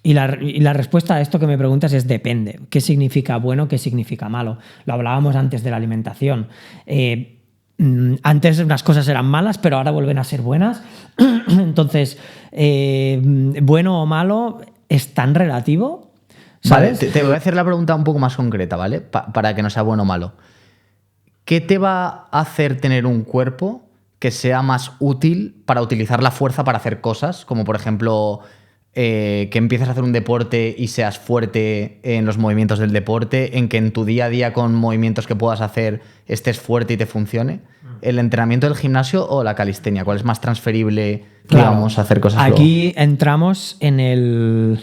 y la respuesta a esto que me preguntas es depende. ¿Qué significa bueno? ¿Qué significa malo? Lo hablábamos antes de la alimentación. Antes unas cosas eran malas, pero ahora vuelven a ser buenas. Entonces, bueno o malo es tan relativo, ¿sabes? Vale, te voy a hacer la pregunta un poco más concreta, ¿vale? Para que no sea bueno o malo. ¿Qué te va a hacer tener un cuerpo que sea más útil para utilizar la fuerza para hacer cosas? Como, por ejemplo, que empieces a hacer un deporte y seas fuerte en los movimientos del deporte, en que en tu día a día con movimientos que puedas hacer estés fuerte y te funcione. ¿El entrenamiento del gimnasio o la calistenia? ¿Cuál es más transferible, digamos, a hacer cosas aquí luego? Entramos en el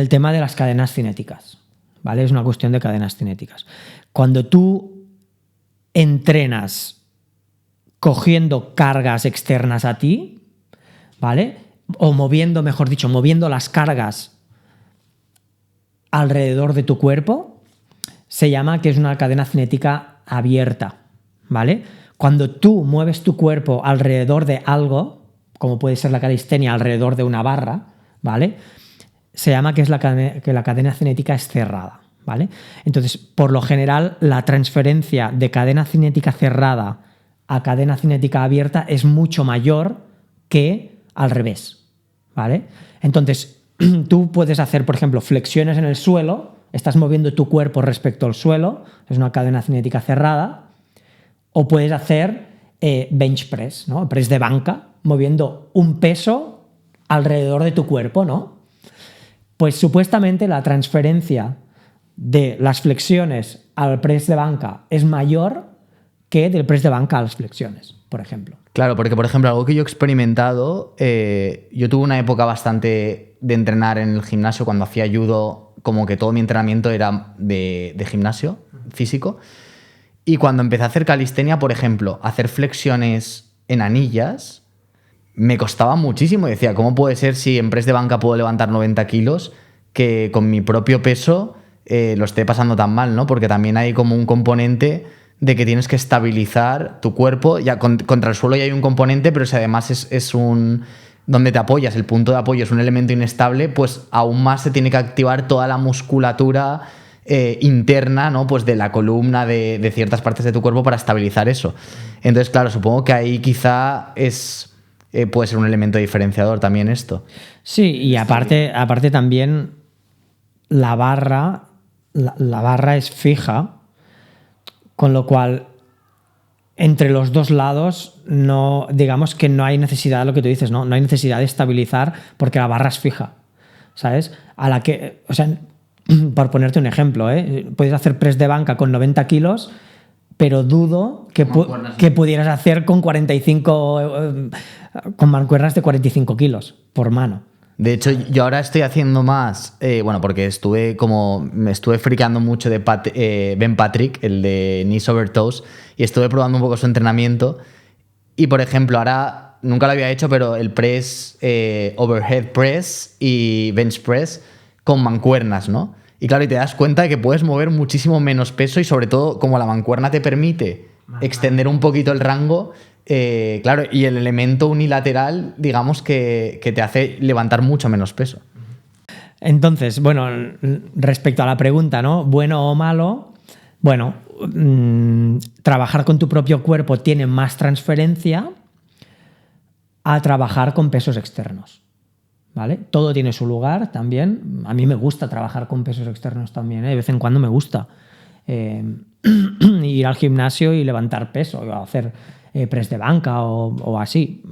tema de las cadenas cinéticas, ¿vale? Es una cuestión de cadenas cinéticas. Cuando tú entrenas cogiendo cargas externas a ti, ¿vale? O moviendo, mejor dicho, moviendo las cargas alrededor de tu cuerpo, se llama que es una cadena cinética abierta, ¿vale? Cuando tú mueves tu cuerpo alrededor de algo, como puede ser la calistenia alrededor de una barra, ¿vale? Se llama que la cadena cinética es cerrada, ¿vale? Entonces, por lo general, la transferencia de cadena cinética cerrada a cadena cinética abierta es mucho mayor que al revés, ¿vale? Entonces, tú puedes hacer, por ejemplo, flexiones en el suelo, estás moviendo tu cuerpo respecto al suelo, es una cadena cinética cerrada, o puedes hacer bench press, ¿no? Press de banca, moviendo un peso alrededor de tu cuerpo, ¿no? Pues supuestamente la transferencia de las flexiones al press de banca es mayor que del press de banca a las flexiones, por ejemplo. Claro, porque, por ejemplo, algo que yo he experimentado, yo tuve una época bastante de entrenar en el gimnasio cuando hacía judo, como que todo mi entrenamiento era de gimnasio físico. Y cuando empecé a hacer calistenia, por ejemplo, hacer flexiones en anillas, me costaba muchísimo. Decía, ¿cómo puede ser si en press de banca puedo levantar 90 kilos que con mi propio peso lo esté pasando tan mal, ¿no? Porque también hay como un componente de que tienes que estabilizar tu cuerpo. Ya contra el suelo ya hay un componente, pero si además es un... donde te apoyas, el punto de apoyo es un elemento inestable, pues aún más se tiene que activar toda la musculatura interna, ¿no? Pues de la columna, de ciertas partes de tu cuerpo para estabilizar eso. Entonces, claro, supongo que ahí quizá puede ser un elemento diferenciador también esto. Sí, y aparte también la barra es fija, con lo cual entre los dos lados no, digamos que no hay necesidad, lo que tú dices, no hay necesidad de estabilizar porque la barra es fija, ¿sabes? A la que, o sea, por ponerte un ejemplo, puedes hacer press de banca con 90 kilos, pero dudo que pudieras hacer con 45 con mancuernas de 45 kilos por mano. De hecho, yo ahora estoy haciendo más, porque me estuve friqueando mucho de Ben Patrick, el de Knees Over Toes, y estuve probando un poco su entrenamiento. Y, por ejemplo, ahora nunca lo había hecho, pero el press, overhead press y bench press con mancuernas, ¿no? Y claro, y te das cuenta de que puedes mover muchísimo menos peso y sobre todo como la mancuerna te permite extender un poquito el rango, claro, y el elemento unilateral, digamos que te hace levantar mucho menos peso. Entonces, bueno, respecto a la pregunta, ¿no? ¿Bueno o malo? Bueno, trabajar con tu propio cuerpo tiene más transferencia a trabajar con pesos externos, ¿vale? Todo tiene su lugar también. A mí me gusta trabajar con pesos externos también, ¿eh? De vez en cuando me gusta ir al gimnasio y levantar peso, o hacer press de banca o así.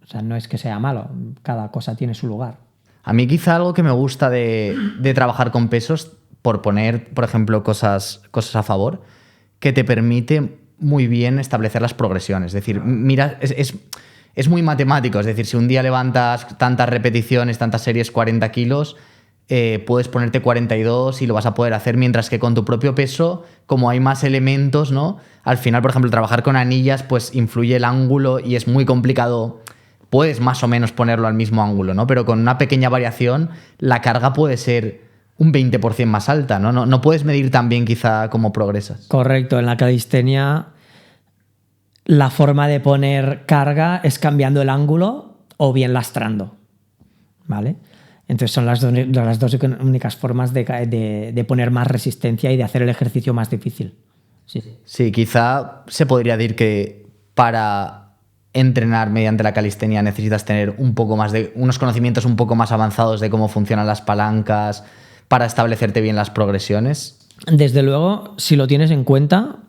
O sea, no es que sea malo, cada cosa tiene su lugar. A mí quizá algo que me gusta de trabajar con pesos, por poner, por ejemplo, cosas a favor, que te permite muy bien establecer las progresiones. Es decir, mira, es muy matemático. Es decir, si un día levantas tantas repeticiones, tantas series, 40 kilos, puedes ponerte 42 y lo vas a poder hacer, mientras que con tu propio peso, como hay más elementos, ¿no? Al final, por ejemplo, trabajar con anillas, pues influye el ángulo y es muy complicado. Puedes más o menos ponerlo al mismo ángulo, ¿no? Pero con una pequeña variación, la carga puede ser un 20% más alta, ¿no? No puedes medir tan bien quizá cómo progresas. Correcto, en la calistenia la forma de poner carga es cambiando el ángulo o bien lastrando, ¿vale? Entonces son las dos únicas formas de poner más resistencia y de hacer el ejercicio más difícil. Sí, quizá se podría decir que para entrenar mediante la calistenia necesitas tener unos conocimientos un poco más avanzados de cómo funcionan las palancas para establecerte bien las progresiones. Desde luego, si lo tienes en cuenta,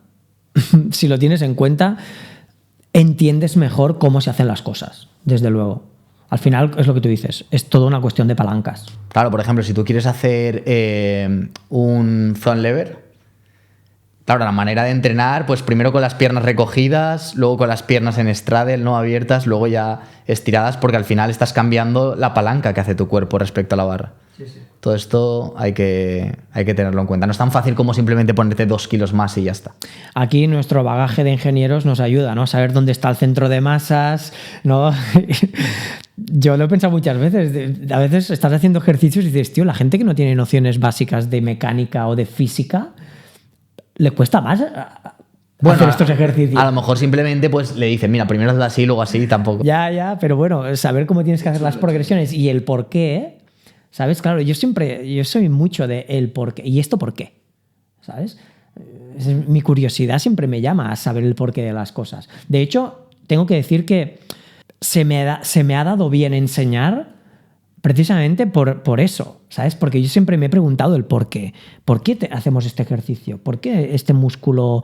entiendes mejor cómo se hacen las cosas, desde luego. Al final es lo que tú dices, es toda una cuestión de palancas. Claro, por ejemplo, si tú quieres hacer un front lever, claro, la manera de entrenar, pues primero con las piernas recogidas, luego con las piernas en straddle, no abiertas, luego ya estiradas, porque al final estás cambiando la palanca que hace tu cuerpo respecto a la barra. Sí. Todo esto hay que tenerlo en cuenta. No es tan fácil como simplemente ponerte 2 kilos más y ya está. Aquí nuestro bagaje de ingenieros nos ayuda, ¿no? Saber dónde está el centro de masas, ¿no? Yo lo he pensado muchas veces. A veces estás haciendo ejercicios y dices, tío, la gente que no tiene nociones básicas de mecánica o de física, le cuesta más hacer estos ejercicios. A lo mejor simplemente pues le dicen, mira, primero hazlo así, luego así, tampoco. Ya, pero bueno, saber cómo tienes que hacer las progresiones y el por qué, ¿sabes? Claro, yo soy mucho de el por qué. ¿Y esto por qué? ¿Sabes? Mi curiosidad siempre me llama a saber el porqué de las cosas. De hecho, tengo que decir que se me ha dado bien enseñar precisamente por eso, ¿sabes? Porque yo siempre me he preguntado el por qué. ¿Por qué hacemos este ejercicio? ¿Por qué este músculo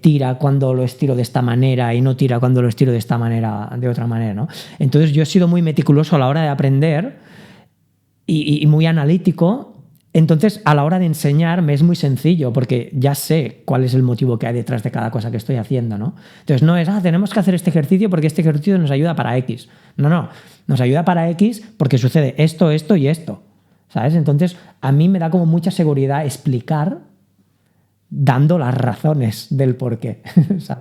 tira cuando lo estiro de esta manera y no tira cuando lo estiro de esta manera, de otra manera, ¿no? Entonces yo he sido muy meticuloso a la hora de aprender y muy analítico. Entonces, a la hora de enseñar me es muy sencillo porque ya sé cuál es el motivo que hay detrás de cada cosa que estoy haciendo, ¿no? Entonces, no es, tenemos que hacer este ejercicio porque este ejercicio nos ayuda para X. No, nos ayuda para X porque sucede esto, esto y esto, ¿sabes? Entonces, a mí me da como mucha seguridad explicar dando las razones del por qué.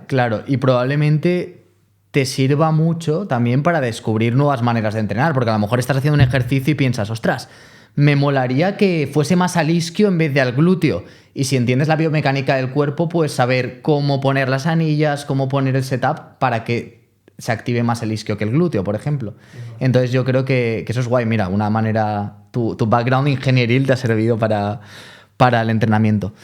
Claro, y probablemente te sirva mucho también para descubrir nuevas maneras de entrenar, porque a lo mejor estás haciendo un ejercicio y piensas, ostras, me molaría que fuese más al isquio en vez de al glúteo. Y si entiendes la biomecánica del cuerpo, puedes saber cómo poner las anillas, cómo poner el setup para que se active más el isquio que el glúteo, por ejemplo. Entonces yo creo que eso es guay. Mira, una manera... Tu background ingenieril te ha servido para el entrenamiento.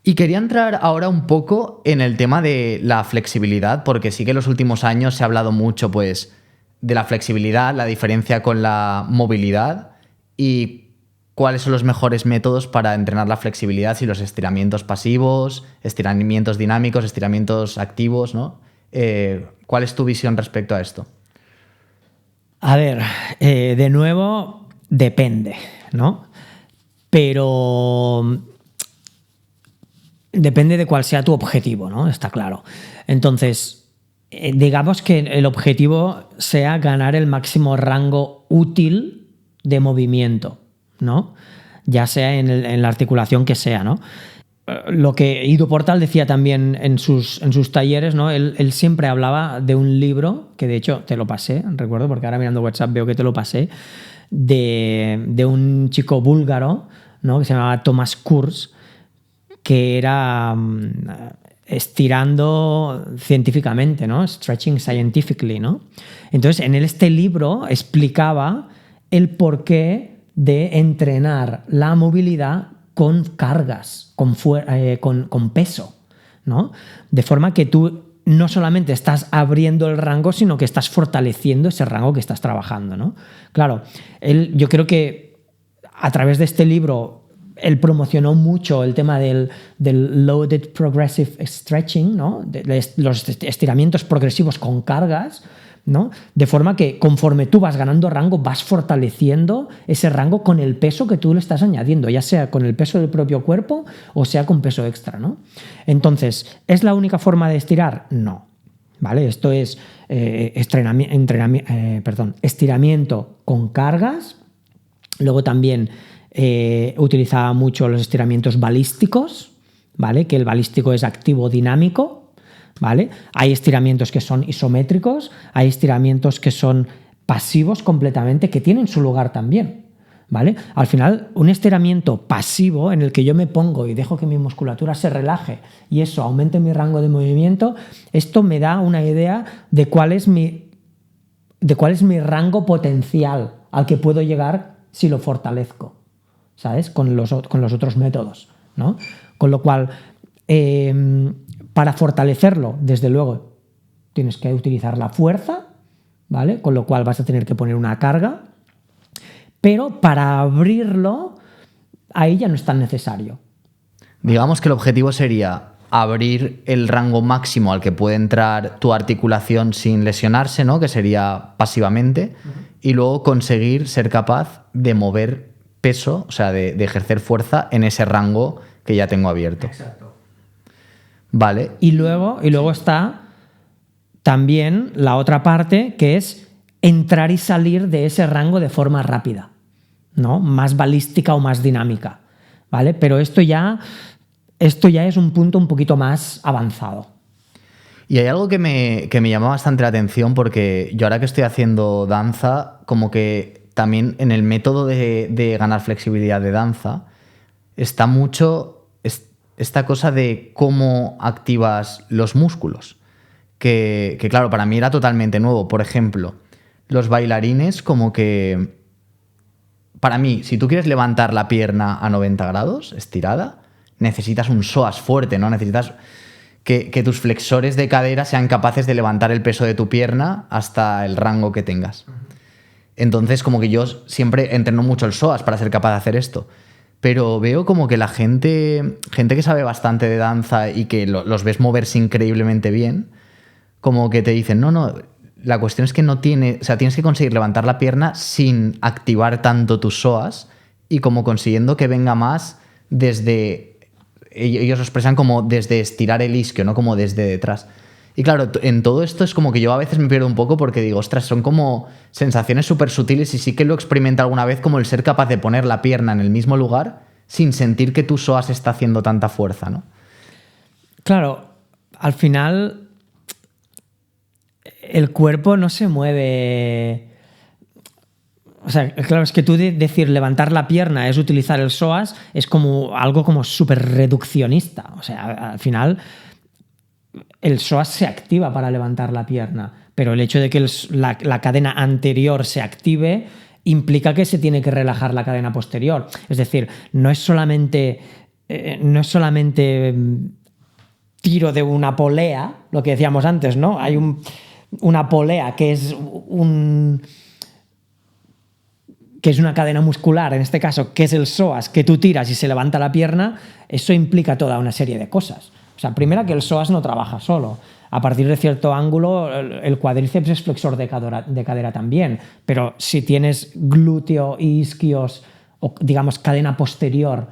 Y quería entrar ahora un poco en el tema de la flexibilidad, porque sí que en los últimos años se ha hablado mucho pues, de la flexibilidad, la diferencia con la movilidad y cuáles son los mejores métodos para entrenar la flexibilidad, si los estiramientos pasivos, estiramientos dinámicos, estiramientos activos, ¿no? ¿Cuál es tu visión respecto a esto? A ver, de nuevo, depende, ¿no? Pero depende de cuál sea tu objetivo, ¿no? Está claro. Entonces, digamos que el objetivo sea ganar el máximo rango útil de movimiento, ¿no? Ya sea en la articulación que sea, ¿no? Lo que Ido Portal decía también en sus talleres, ¿no? Él siempre hablaba de un libro, que de hecho te lo pasé, recuerdo, porque ahora mirando WhatsApp veo que te lo pasé, de un chico búlgaro, ¿no? Que se llamaba Thomas Kurs, que era estirando científicamente, ¿no? Stretching scientifically, ¿no? Entonces, en este libro explicaba el porqué de entrenar la movilidad con cargas, con peso, ¿no? De forma que tú no solamente estás abriendo el rango, sino que estás fortaleciendo ese rango que estás trabajando, ¿no? Claro, yo creo que a través de este libro él promocionó mucho el tema del loaded progressive stretching, ¿no? De los estiramientos progresivos con cargas, ¿no? De forma que conforme tú vas ganando rango, vas fortaleciendo ese rango con el peso que tú le estás añadiendo, ya sea con el peso del propio cuerpo o sea con peso extra, ¿no? Entonces, ¿es la única forma de estirar? No. ¿Vale? Esto es estiramiento con cargas, luego también utilizaba mucho los estiramientos balísticos, ¿vale? Que el balístico es activo dinámico, ¿vale? Hay estiramientos que son isométricos, hay estiramientos que son pasivos completamente, que tienen su lugar también, ¿vale? Al final, un estiramiento pasivo en el que yo me pongo y dejo que mi musculatura se relaje y eso aumente mi rango de movimiento, esto me da una idea de cuál es mi rango potencial al que puedo llegar si lo fortalezco, ¿sabes? Con los otros métodos, ¿no? Con lo cual, para fortalecerlo, desde luego, tienes que utilizar la fuerza, ¿vale? Con lo cual vas a tener que poner una carga, pero para abrirlo, ahí ya no es tan necesario. Digamos que el objetivo sería abrir el rango máximo al que puede entrar tu articulación sin lesionarse, ¿no? Que sería pasivamente, y luego conseguir ser capaz de mover peso, o sea, de ejercer fuerza en ese rango que ya tengo abierto. Exacto. Vale. Y luego está también la otra parte, que es entrar y salir de ese rango de forma rápida, ¿no? Más balística o más dinámica, ¿vale? Pero esto ya es un punto un poquito más avanzado. Y hay algo que me llama bastante la atención, porque yo ahora que estoy haciendo danza, como que también en el método de ganar flexibilidad de danza está mucho esta cosa de cómo activas los músculos, que claro, para mí era totalmente nuevo. Por ejemplo, los bailarines, como que para mí, si tú quieres levantar la pierna a 90 grados estirada, necesitas un psoas fuerte, ¿no? Necesitas que tus flexores de cadera sean capaces de levantar el peso de tu pierna hasta el rango que tengas. Entonces, como que yo siempre entreno mucho el psoas para ser capaz de hacer esto. Pero veo como que la gente que sabe bastante de danza y que los ves moverse increíblemente bien, como que te dicen, no, la cuestión es que tienes que conseguir levantar la pierna sin activar tanto tus psoas y como consiguiendo que venga más desde... Ellos lo expresan como desde estirar el isquio, no como desde detrás. Y claro, en todo esto es como que yo a veces me pierdo un poco porque digo, ostras, son como sensaciones súper sutiles, y sí que lo he experimentado alguna vez, como el ser capaz de poner la pierna en el mismo lugar sin sentir que tu psoas está haciendo tanta fuerza, ¿no? Claro, al final el cuerpo no se mueve... O sea, claro, es que tú decir levantar la pierna es utilizar el psoas, es como algo como súper reduccionista. O sea, al final el psoas se activa para levantar la pierna, pero el hecho de que la cadena anterior se active implica que se tiene que relajar la cadena posterior. Es decir, no es solamente tiro de una polea, lo que decíamos antes, ¿no? Hay una polea que es una cadena muscular, en este caso, que es el psoas, que tú tiras y se levanta la pierna. Eso implica toda una serie de cosas. O sea, primero, que el psoas no trabaja solo. A partir de cierto ángulo, el cuádriceps es flexor de cadera también. Pero si tienes glúteo y isquios, o digamos cadena posterior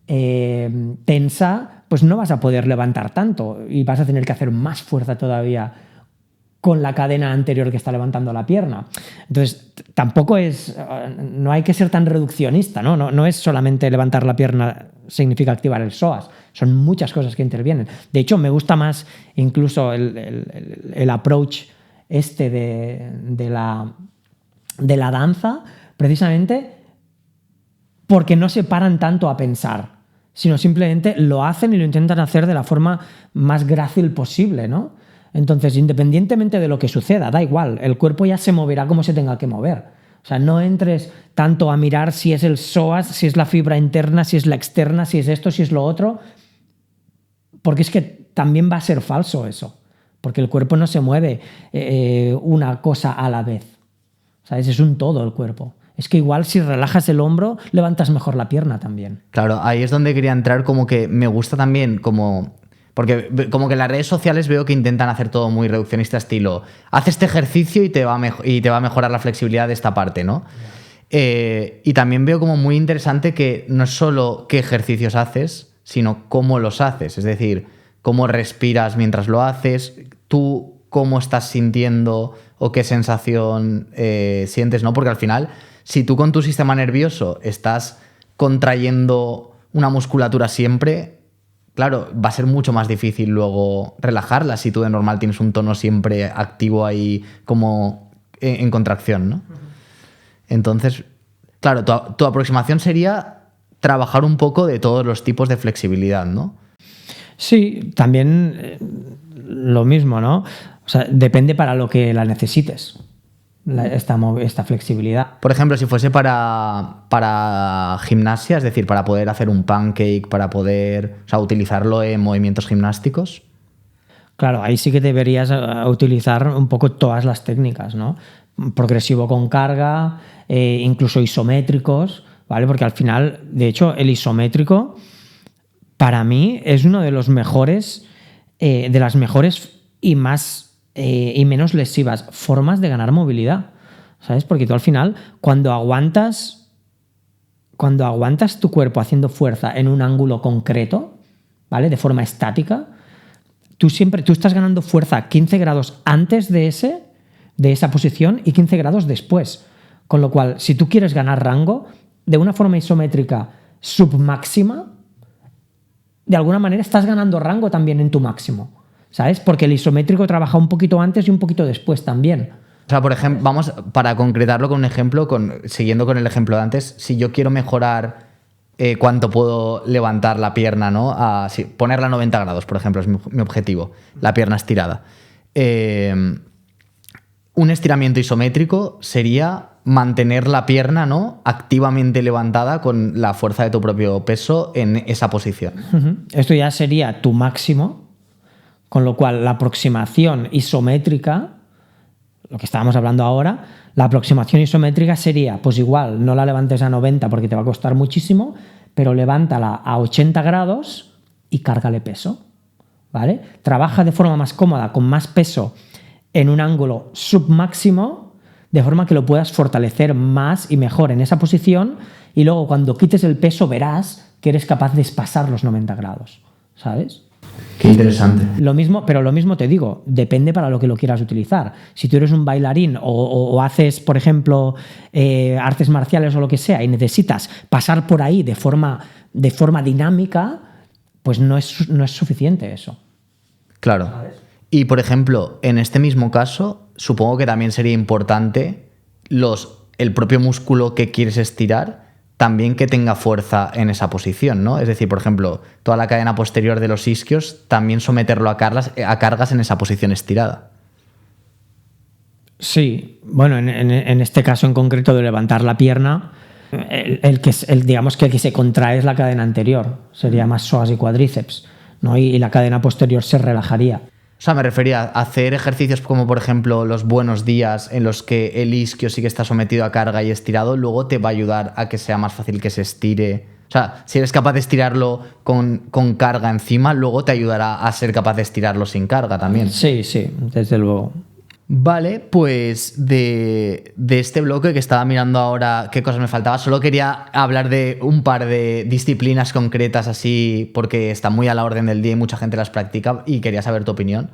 tensa, pues no vas a poder levantar tanto y vas a tener que hacer más fuerza todavía con la cadena anterior que está levantando la pierna. Entonces, no hay que ser tan reduccionista, ¿no? No es solamente levantar la pierna significa activar el psoas. Son muchas cosas que intervienen. De hecho, me gusta más incluso el approach de la danza, precisamente porque no se paran tanto a pensar, sino simplemente lo hacen y lo intentan hacer de la forma más grácil posible, ¿no? Entonces, independientemente de lo que suceda, da igual, el cuerpo ya se moverá como se tenga que mover. O sea, no entres tanto a mirar si es el psoas, si es la fibra interna, si es la externa, si es esto, si es lo otro, porque es que también va a ser falso eso, porque el cuerpo no se mueve una cosa a la vez. ¿Sabes? Es un todo el cuerpo. Es que igual si relajas el hombro, levantas mejor la pierna también. Claro, ahí es donde quería entrar, como que me gusta también porque como que en las redes sociales veo que intentan hacer todo muy reduccionista, estilo, haz este ejercicio y te va a mejorar la flexibilidad de esta parte, ¿no? Y también veo como muy interesante que no es solo qué ejercicios haces, sino cómo los haces. Es decir, cómo respiras mientras lo haces, tú cómo estás sintiendo o qué sensación sientes, ¿no? Porque al final, si tú con tu sistema nervioso estás contrayendo una musculatura siempre, claro, va a ser mucho más difícil luego relajarla si tú de normal tienes un tono siempre activo ahí como en contracción, ¿no? Entonces, claro, tu aproximación sería trabajar un poco de todos los tipos de flexibilidad, ¿no? Sí, también lo mismo, ¿no? O sea, depende para lo que la necesites, esta flexibilidad. Por ejemplo, si fuese para gimnasia, es decir, para poder hacer un pancake, para poder, o sea, utilizarlo en movimientos gimnásticos. Claro, ahí sí que deberías utilizar un poco todas las técnicas, ¿no? Progresivo con carga, incluso isométricos, ¿vale? Porque al final, de hecho, el isométrico para mí es uno de los mejores, de las mejores y menos lesivas formas de ganar movilidad, ¿sabes? Porque tú al final, cuando aguantas tu cuerpo haciendo fuerza en un ángulo concreto, ¿vale? De forma estática, tú estás ganando fuerza 15 grados antes de esa posición y 15 grados después. Con lo cual, si tú quieres ganar rango de una forma isométrica submáxima, de alguna manera estás ganando rango también en tu máximo, ¿sabes? Porque el isométrico trabaja un poquito antes y un poquito después también. O sea, por ejemplo, vamos, para concretarlo con un ejemplo, siguiendo con el ejemplo de antes, si yo quiero mejorar cuánto puedo levantar la pierna, ¿no? Ponerla a 90 grados, por ejemplo, es mi objetivo, la pierna estirada. Un estiramiento isométrico sería mantener la pierna, ¿no?, activamente levantada con la fuerza de tu propio peso en esa posición. Esto ya sería tu máximo, con lo cual la aproximación isométrica, lo que estábamos hablando ahora, la aproximación isométrica sería, pues igual, no la levantes a 90 porque te va a costar muchísimo, pero levántala a 80 grados y cárgale peso, ¿vale? Trabaja de forma más cómoda, con más peso, en un ángulo submáximo, de forma que lo puedas fortalecer más y mejor en esa posición, y luego cuando quites el peso verás que eres capaz de pasar los 90 grados, ¿sabes? Qué interesante. Pero lo mismo te digo, depende para lo que lo quieras utilizar. Si tú eres un bailarín o haces, por ejemplo, artes marciales o lo que sea, y necesitas pasar por ahí de forma dinámica, pues no es suficiente eso. Claro. ¿Sabes? Y, por ejemplo, en este mismo caso, supongo que también sería importante el propio músculo que quieres estirar, también que tenga fuerza en esa posición, ¿no? Es decir, por ejemplo, toda la cadena posterior de los isquios, también someterlo a cargas en esa posición estirada. Sí, bueno, en este caso en concreto de levantar la pierna, digamos que el que se contrae es la cadena anterior, sería más psoas y cuádriceps, ¿no? Y la cadena posterior se relajaría. O sea, me refería a hacer ejercicios como, por ejemplo, los buenos días en los que el isquio sí que está sometido a carga y estirado, luego te va a ayudar a que sea más fácil que se estire. O sea, si eres capaz de estirarlo con carga encima, luego te ayudará a ser capaz de estirarlo sin carga también. Sí, desde luego. Vale, pues de este bloque que estaba mirando ahora qué cosas me faltaba, solo quería hablar de un par de disciplinas concretas así porque están muy a la orden del día y mucha gente las practica y quería saber tu opinión.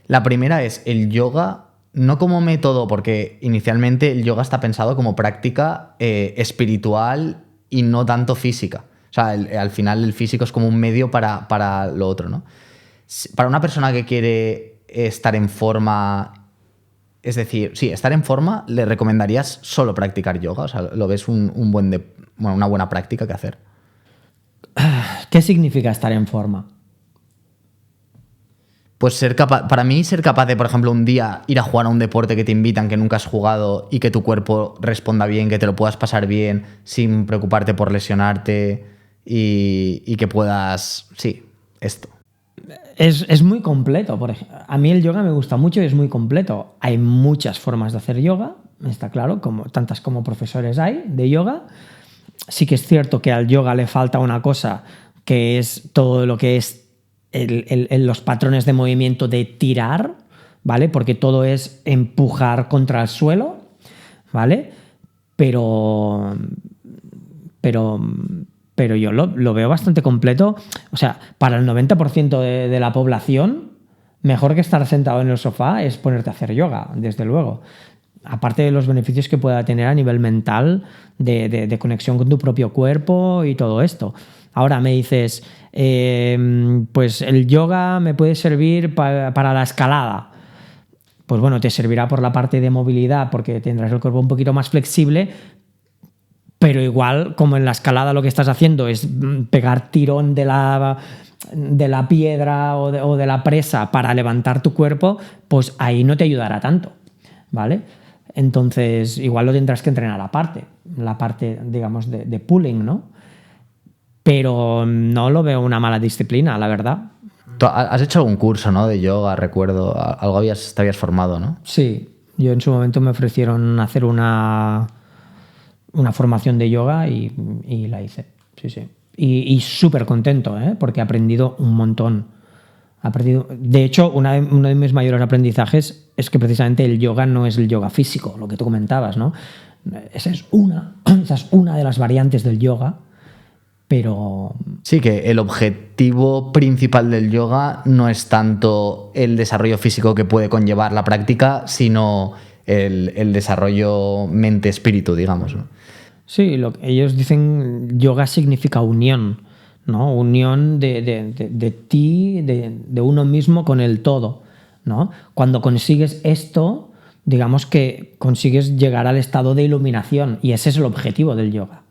La primera es el yoga, no como método, porque inicialmente el yoga está pensado como práctica espiritual y no tanto física. O sea, al final el físico es como un medio para lo otro, ¿no? Para una persona que quiere estar en forma... Es decir, sí, estar en forma, ¿le recomendarías solo practicar yoga? O sea, ¿lo ves una buena práctica que hacer? ¿Qué significa estar en forma? Pues para mí ser capaz de, por ejemplo, un día ir a jugar a un deporte que te invitan, que nunca has jugado y que tu cuerpo responda bien, que te lo puedas pasar bien sin preocuparte por lesionarte y que puedas... Sí, esto. Es muy completo. A mí el yoga me gusta mucho y es muy completo. Hay muchas formas de hacer yoga, está claro, tantas como profesores hay de yoga. Sí que es cierto que al yoga le falta una cosa, que es todo lo que es los patrones de movimiento de tirar, ¿vale? Porque todo es empujar contra el suelo, ¿vale? Pero yo lo veo bastante completo. O sea, para el 90% de la población, mejor que estar sentado en el sofá es ponerte a hacer yoga, desde luego. aparte de los beneficios que pueda tener a nivel mental, de conexión con tu propio cuerpo y todo esto. Ahora me dices, pues el yoga me puede servir para la escalada. Pues bueno, te servirá por la parte de movilidad porque tendrás el cuerpo un poquito más flexible, pero igual como en la escalada lo que estás haciendo es pegar tirón de la piedra o de la presa para levantar tu cuerpo, pues ahí no te ayudará tanto, ¿vale? Entonces igual lo tendrás que entrenar aparte, la parte, digamos, de pulling, ¿no? Pero no lo veo una mala disciplina, la verdad. ¿Tú has hecho algún curso, ¿no? De yoga, recuerdo? Algo te habías formado, ¿no? Sí, yo en su momento me ofrecieron hacer una formación de yoga y la hice, sí. Y súper contento, porque he aprendido un montón. De hecho, uno de mis mayores aprendizajes es que precisamente el yoga no es el yoga físico, lo que tú comentabas, ¿no? Esa es una de las variantes del yoga, pero... Sí, que el objetivo principal del yoga no es tanto el desarrollo físico que puede conllevar la práctica, sino el desarrollo mente-espíritu, digamos, ¿no? Sí, ellos dicen yoga significa unión, ¿no? Unión de ti, de uno mismo con el todo, ¿no? Cuando consigues esto, digamos que consigues llegar al estado de iluminación y ese es el objetivo del yoga,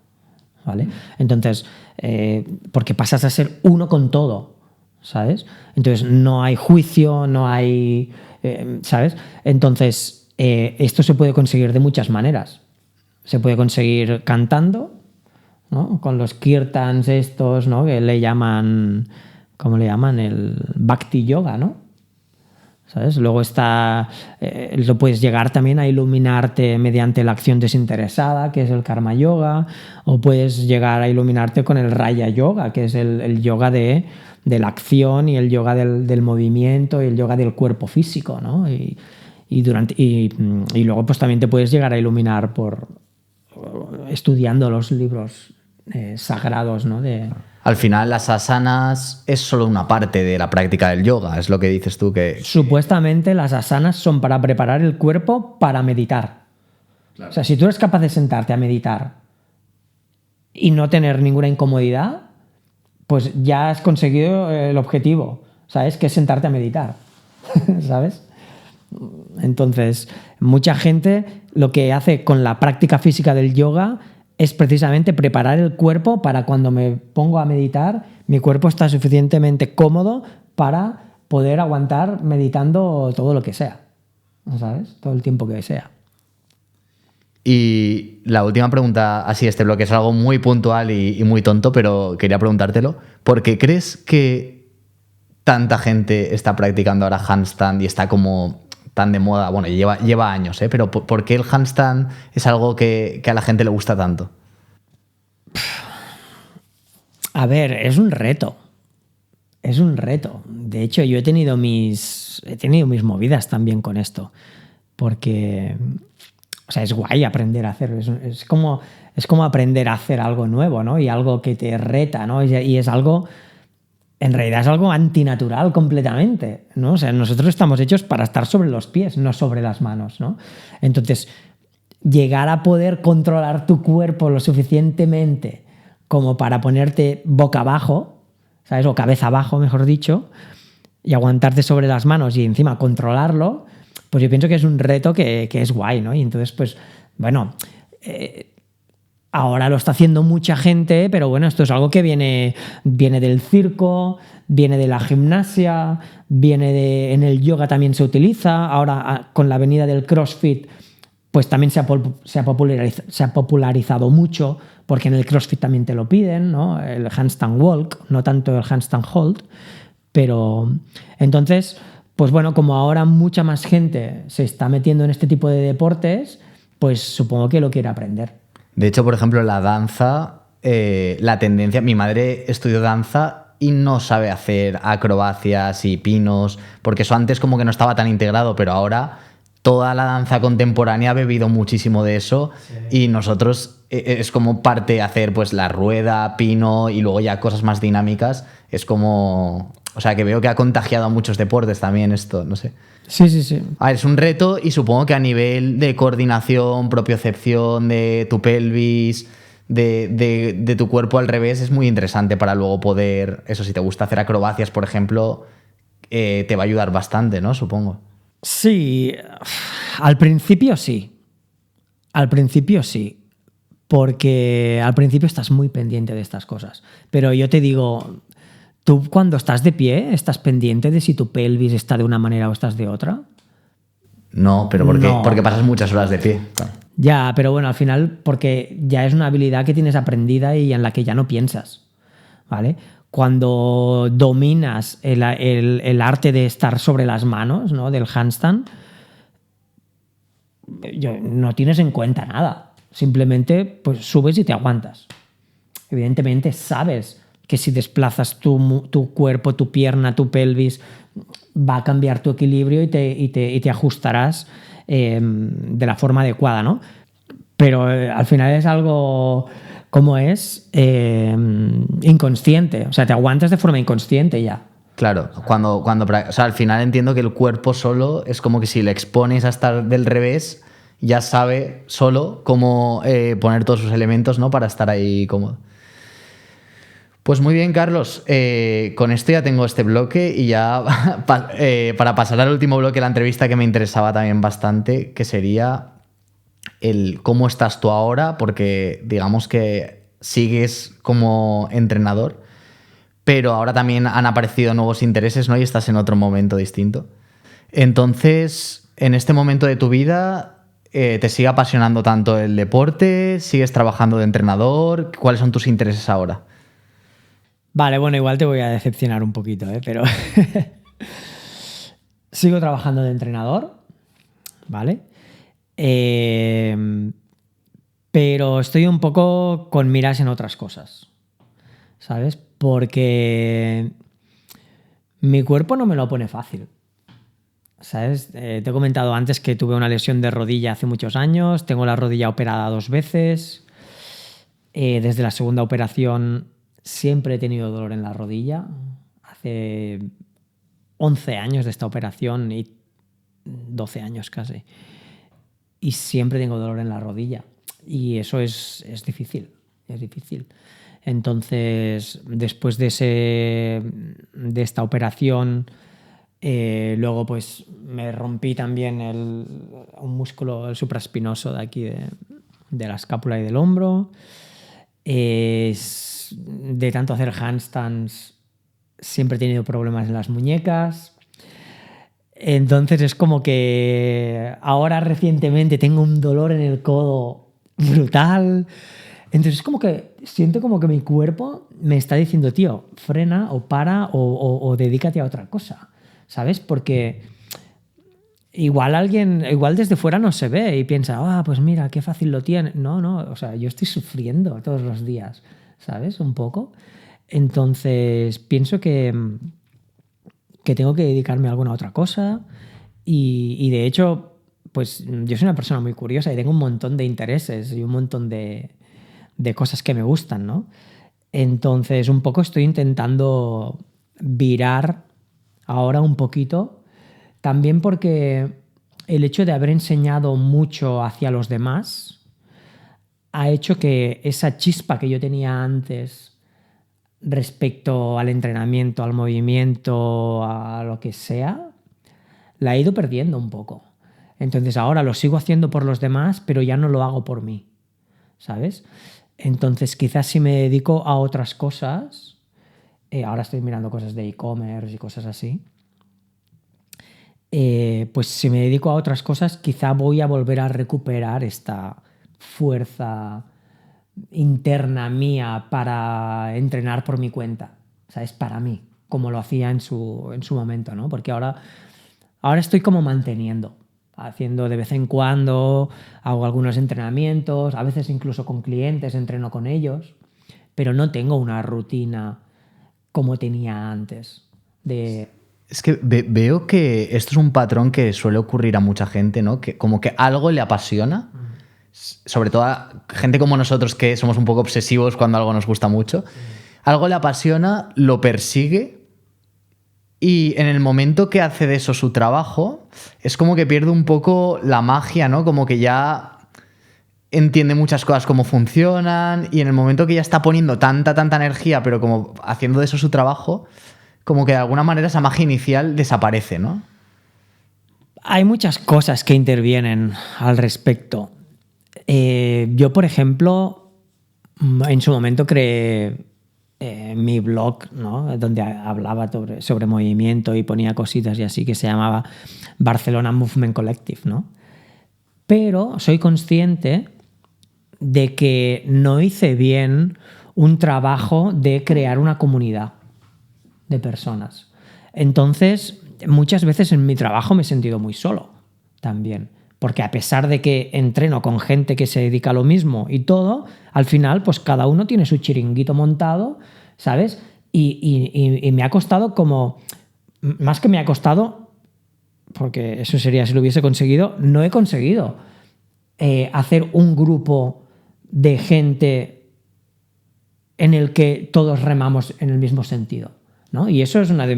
¿vale? Entonces, porque pasas a ser uno con todo, ¿sabes? Entonces no hay juicio, no hay... ¿sabes? Entonces, esto se puede conseguir de muchas maneras. Se puede conseguir cantando, ¿no? Con los kirtans estos, ¿no? Que le llaman, ¿cómo le llaman? El bhakti yoga, ¿no? ¿Sabes? Luego lo puedes llegar también a iluminarte mediante la acción desinteresada, que es el karma yoga, o puedes llegar a iluminarte con el raya yoga, que es el yoga de la acción y el yoga del movimiento y el yoga del cuerpo físico, ¿no? Y luego pues también te puedes llegar a iluminar estudiando los libros sagrados, ¿no? Al final las asanas es solo una parte de la práctica del yoga, es lo que dices tú que... Supuestamente las asanas son para preparar el cuerpo para meditar. Claro. O sea, si tú eres capaz de sentarte a meditar y no tener ninguna incomodidad, pues ya has conseguido el objetivo, ¿sabes? Que es sentarte a meditar, ¿sabes? Entonces, mucha gente lo que hace con la práctica física del yoga es precisamente preparar el cuerpo para cuando me pongo a meditar, mi cuerpo está suficientemente cómodo para poder aguantar meditando todo lo que sea, ¿sabes? Todo el tiempo que sea. Y la última pregunta, así este bloque, es algo muy puntual y muy tonto, pero quería preguntártelo. ¿Por qué crees que tanta gente está practicando ahora handstand y está como tan de moda? Bueno, lleva años, pero ¿por qué el handstand es algo que a la gente le gusta tanto? A ver, es un reto. Es un reto. De hecho, yo he tenido mis movidas también con esto. Porque, o sea, es guay aprender a hacer. Es como aprender a hacer algo nuevo, ¿no? Y algo que te reta, ¿no? Y es algo... En realidad es algo antinatural completamente, ¿no? O sea, nosotros estamos hechos para estar sobre los pies, no sobre las manos, ¿no? Entonces, llegar a poder controlar tu cuerpo lo suficientemente como para ponerte boca abajo, ¿sabes? O cabeza abajo, mejor dicho, y aguantarte sobre las manos y encima controlarlo, pues yo pienso que es un reto que es guay, ¿no? Y entonces, pues, bueno... ahora lo está haciendo mucha gente, pero bueno, esto es algo que viene del circo, viene de la gimnasia, en el yoga también se utiliza. Ahora, con la venida del CrossFit, pues también se ha popularizado mucho, porque en el CrossFit también te lo piden, ¿no? El handstand walk, no tanto el handstand hold. Pero entonces, pues bueno, como ahora mucha más gente se está metiendo en este tipo de deportes, pues supongo que lo quiere aprender. De hecho, por ejemplo, la danza, la tendencia... Mi madre estudió danza y no sabe hacer acrobacias y pinos, porque eso antes como que no estaba tan integrado, pero ahora toda la danza contemporánea ha bebido muchísimo de eso. Sí. Y nosotros es como parte hacer pues la rueda, pino y luego ya cosas más dinámicas. Es como O sea, que veo que ha contagiado a muchos deportes también esto, no sé. Sí, sí, sí. A ver, es un reto y supongo que a nivel de coordinación, propiocepción de tu pelvis, de tu cuerpo al revés, es muy interesante para luego poder, eso, si te gusta hacer acrobacias, por ejemplo, te va a ayudar bastante, ¿no? Supongo. Sí, al principio sí. Al principio sí. Porque al principio estás muy pendiente de estas cosas. Pero yo te digo, tú cuando estás de pie, ¿estás pendiente de si tu pelvis está de una manera o estás de otra? No, pero ¿por qué? No. Porque pasas muchas horas de pie. Claro. Ya, pero bueno, al final, porque ya es una habilidad que tienes aprendida y en la que ya no piensas, ¿vale? Cuando dominas el arte de estar sobre las manos, ¿no? Del handstand, no tienes en cuenta nada. Simplemente pues subes y te aguantas. Evidentemente sabes que si desplazas tu cuerpo, tu pierna, tu pelvis, va a cambiar tu equilibrio y te ajustarás de la forma adecuada, ¿no? Pero al final es algo, como es, inconsciente. O sea, te aguantas de forma inconsciente ya. Claro, o sea, al final entiendo que el cuerpo solo es como que si le expones a estar del revés, ya sabe solo cómo poner todos sus elementos, ¿no? Para estar ahí cómodo. Pues muy bien, Carlos. Con esto ya tengo este bloque y ya para pasar al último bloque de la entrevista que me interesaba también bastante, que sería el cómo estás tú ahora, porque digamos que sigues como entrenador, pero ahora también han aparecido nuevos intereses, ¿no? Y estás en otro momento distinto. Entonces, en este momento de tu vida, ¿te sigue apasionando tanto el deporte? ¿Sigues trabajando de entrenador? ¿Cuáles son tus intereses ahora? Vale, bueno, igual te voy a decepcionar un poquito, pero sigo trabajando de entrenador, ¿vale? Pero estoy un poco con miras en otras cosas, ¿sabes? Porque mi cuerpo no me lo pone fácil, ¿sabes? Te he comentado antes que tuve una lesión de rodilla hace muchos años, tengo la rodilla operada 2 veces, desde la segunda operación siempre he tenido dolor en la rodilla, hace 11 años de esta operación y 12 años casi, y siempre tengo dolor en la rodilla y eso es difícil, es difícil. Entonces, después de esta operación, luego pues me rompí también un músculo, el supraespinoso de aquí de la escápula y del hombro. De tanto hacer handstands siempre he tenido problemas en las muñecas. Entonces es como que ahora recientemente tengo un dolor en el codo brutal. Entonces es como que siento como que mi cuerpo me está diciendo, tío, frena o para o dedícate a otra cosa, ¿sabes? Porque igual desde fuera no se ve y piensa, pues mira, qué fácil lo tiene. No, o sea, yo estoy sufriendo todos los días, ¿sabes? Un poco. Entonces pienso que tengo que dedicarme a alguna otra cosa y de hecho, pues yo soy una persona muy curiosa y tengo un montón de intereses y un montón de cosas que me gustan, ¿no? Entonces, un poco estoy intentando virar ahora un poquito, también porque el hecho de haber enseñado mucho hacia los demás ha hecho que esa chispa que yo tenía antes respecto al entrenamiento, al movimiento, a lo que sea, la he ido perdiendo un poco. Entonces ahora lo sigo haciendo por los demás, pero ya no lo hago por mí, ¿sabes? Entonces quizás si me dedico a otras cosas, ahora estoy mirando cosas de e-commerce y cosas así, pues si me dedico a otras cosas quizá voy a volver a recuperar esta fuerza interna mía para entrenar por mi cuenta, ¿sabes? Para mí, como lo hacía en su momento, ¿no? Porque ahora estoy como manteniendo, haciendo de vez en cuando, hago algunos entrenamientos, a veces incluso con clientes entreno con ellos, pero no tengo una rutina como tenía antes. Es que veo que esto es un patrón que suele ocurrir a mucha gente, ¿no? Que como que algo le apasiona, sobre todo a gente como nosotros que somos un poco obsesivos cuando algo nos gusta mucho. Algo le apasiona, lo persigue Y en el momento que hace de eso su trabajo, es como que pierde un poco la magia, ¿no? Como que ya entiende muchas cosas cómo funcionan, y en el momento que ya está poniendo tanta energía, pero como haciendo de eso su trabajo, como que de alguna manera esa magia inicial desaparece, ¿no? Hay muchas cosas que intervienen al respecto. Yo, por ejemplo, en su momento creé mi blog, ¿no? Donde hablaba sobre movimiento y ponía cositas y así, que se llamaba Barcelona Movement Collective, ¿no? Pero soy consciente de que no hice bien un trabajo de crear una comunidad de personas. Entonces, muchas veces en mi trabajo me he sentido muy solo también. Porque a pesar de que entreno con gente que se dedica a lo mismo y todo, al final, pues cada uno tiene su chiringuito montado, ¿sabes? Y me ha costado como... Más que me ha costado, porque eso sería si lo hubiese conseguido, no he conseguido hacer un grupo de gente en el que todos remamos en el mismo sentido, ¿no? Y eso es uno de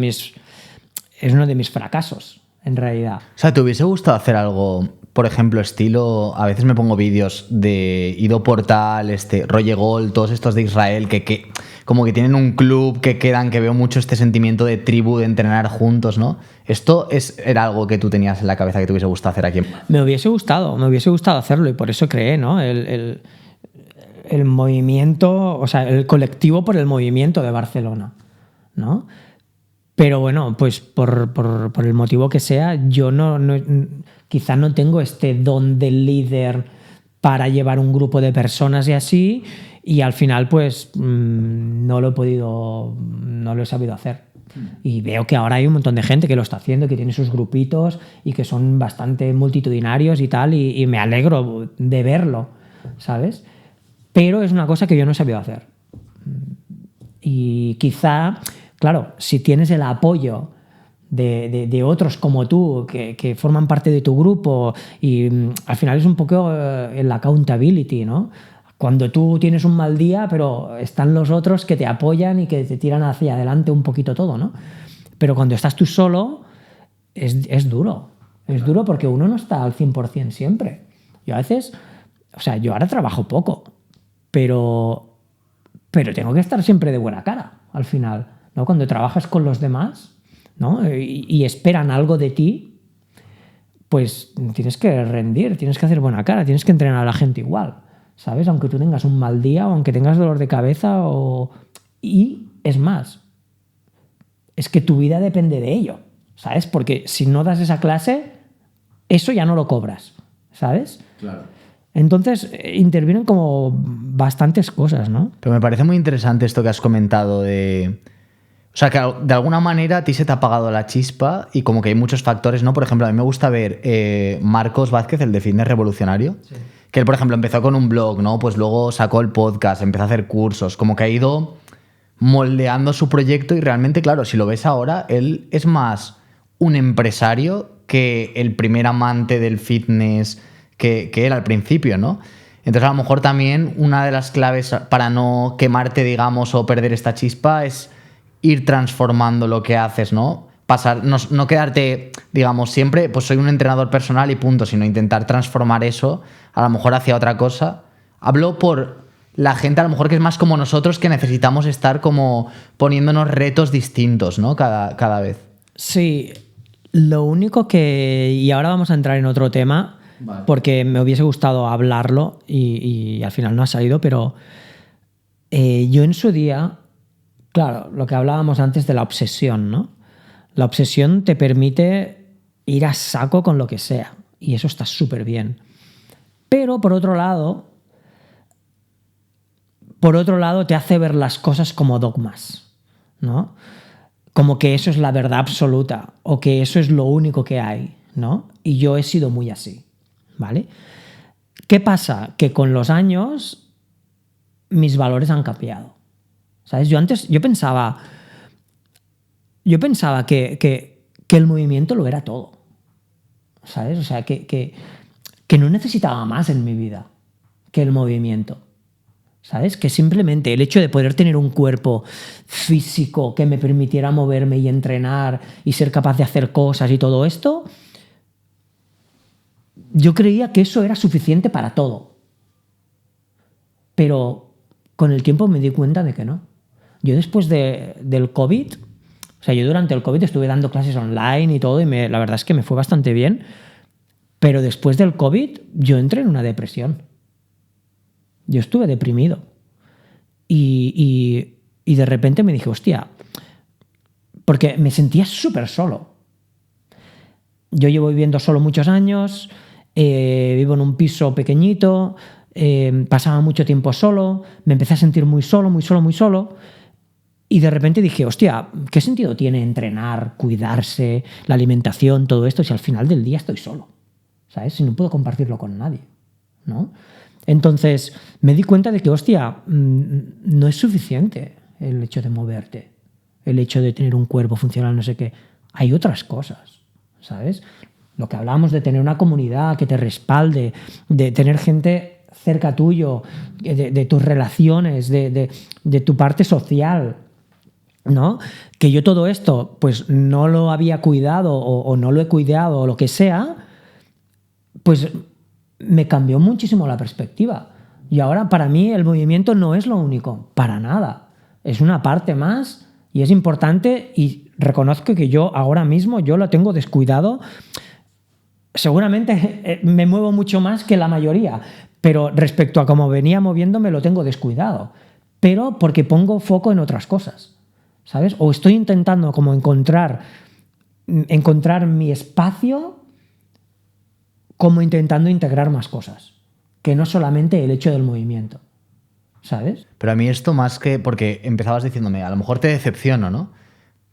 mis fracasos, en realidad. O sea, ¿te hubiese gustado hacer algo, por ejemplo, estilo... A veces me pongo vídeos de Ido Portal, Roger Gold, todos estos de Israel, que como que tienen un club, que quedan, que veo mucho este sentimiento de tribu, de entrenar juntos, ¿no? ¿Esto era algo que tú tenías en la cabeza que te hubiese gustado hacer aquí? Me hubiese gustado hacerlo, y por eso creé, ¿no? El movimiento, o sea, el colectivo por el movimiento de Barcelona, ¿no? Pero bueno, pues por el motivo que sea, yo quizá no tengo este don del líder para llevar un grupo de personas y así, y al final pues no lo he sabido hacer. Y veo que ahora hay un montón de gente que lo está haciendo, que tiene sus grupitos y que son bastante multitudinarios y tal, y me alegro de verlo, ¿sabes? Pero es una cosa que yo no he sabido hacer. Y quizá, claro, si tienes el apoyo de otros como tú, que forman parte de tu grupo, y al final es un poco el accountability, ¿no? Cuando tú tienes un mal día, pero están los otros que te apoyan y que te tiran hacia adelante un poquito todo, ¿no? Pero cuando estás tú solo, es duro. Es duro porque uno no está al 100% siempre. Yo a veces, o sea, yo ahora trabajo poco, pero tengo que estar siempre de buena cara, al final, ¿no? Cuando trabajas con los demás, ¿no? y esperan algo de ti, pues tienes que rendir, tienes que hacer buena cara, tienes que entrenar a la gente igual, ¿sabes? Aunque tú tengas un mal día o aunque tengas dolor de cabeza y es más, es que tu vida depende de ello, ¿sabes? Porque si no das esa clase, eso ya no lo cobras, ¿sabes? Claro. Entonces intervienen como bastantes cosas, ¿no? Pero me parece muy interesante esto que has comentado de... O sea, que de alguna manera a ti se te ha apagado la chispa y como que hay muchos factores, ¿no? Por ejemplo, a mí me gusta ver Marcos Vázquez, el de Fitness Revolucionario, sí, que él, por ejemplo, empezó con un blog, ¿no? Pues luego sacó el podcast, empezó a hacer cursos, como que ha ido moldeando su proyecto y realmente, claro, si lo ves ahora, él es más un empresario que el primer amante del fitness que él al principio, ¿no? Entonces, a lo mejor también una de las claves para no quemarte, digamos, o perder esta chispa es ir transformando lo que haces, ¿no? No quedarte, digamos, siempre, pues soy un entrenador personal y punto, sino intentar transformar eso a lo mejor hacia otra cosa. Hablo por la gente a lo mejor que es más como nosotros, que necesitamos estar como poniéndonos retos distintos, ¿no? Cada vez. Sí, lo único que... Y ahora vamos a entrar en otro tema, vale, porque me hubiese gustado hablarlo y al final no ha salido, pero yo en su día... Claro, lo que hablábamos antes de la obsesión, ¿no? La obsesión te permite ir a saco con lo que sea, y eso está súper bien. Pero por otro lado te hace ver las cosas como dogmas, ¿no? Como que eso es la verdad absoluta o que eso es lo único que hay, ¿no? Y yo he sido muy así, ¿vale? ¿Qué pasa? Que con los años mis valores han cambiado. ¿Sabes? Yo pensaba que el movimiento lo era todo, ¿sabes? O sea, que no necesitaba más en mi vida que el movimiento, ¿sabes? Que simplemente el hecho de poder tener un cuerpo físico que me permitiera moverme y entrenar y ser capaz de hacer cosas y todo esto, yo creía que eso era suficiente para todo. Pero con el tiempo me di cuenta de que no. Yo después del COVID, o sea, yo durante el COVID estuve dando clases online y todo, y la verdad es que me fue bastante bien, pero después del COVID yo entré en una depresión. Yo estuve deprimido. Y de repente me dije, hostia, porque me sentía súper solo. Yo llevo viviendo solo muchos años, vivo en un piso pequeñito, pasaba mucho tiempo solo, me empecé a sentir muy solo, muy solo, muy solo. Y de repente dije, hostia, ¿qué sentido tiene entrenar, cuidarse, la alimentación, todo esto, si al final del día estoy solo? ¿Sabes? Si no puedo compartirlo con nadie, ¿no? Entonces me di cuenta de que, hostia, no es suficiente el hecho de moverte, el hecho de tener un cuerpo funcional, no sé qué. Hay otras cosas, ¿sabes? Lo que hablábamos de tener una comunidad que te respalde, de tener gente cerca tuyo, de tus relaciones, de tu parte social, ¿no? Que yo todo esto pues no lo había cuidado o no lo he cuidado o lo que sea, pues me cambió muchísimo la perspectiva. Y ahora para mí el movimiento no es lo único, para nada. Es una parte más y es importante, y reconozco que yo ahora mismo yo lo tengo descuidado. Seguramente me muevo mucho más que la mayoría, pero respecto a cómo venía moviéndome lo tengo descuidado. Pero porque pongo foco en otras cosas, ¿sabes? O estoy intentando como encontrar mi espacio, como intentando integrar más cosas, que no solamente el hecho del movimiento, ¿sabes? Pero a mí esto más que... Porque empezabas diciéndome, a lo mejor te decepciono, ¿no?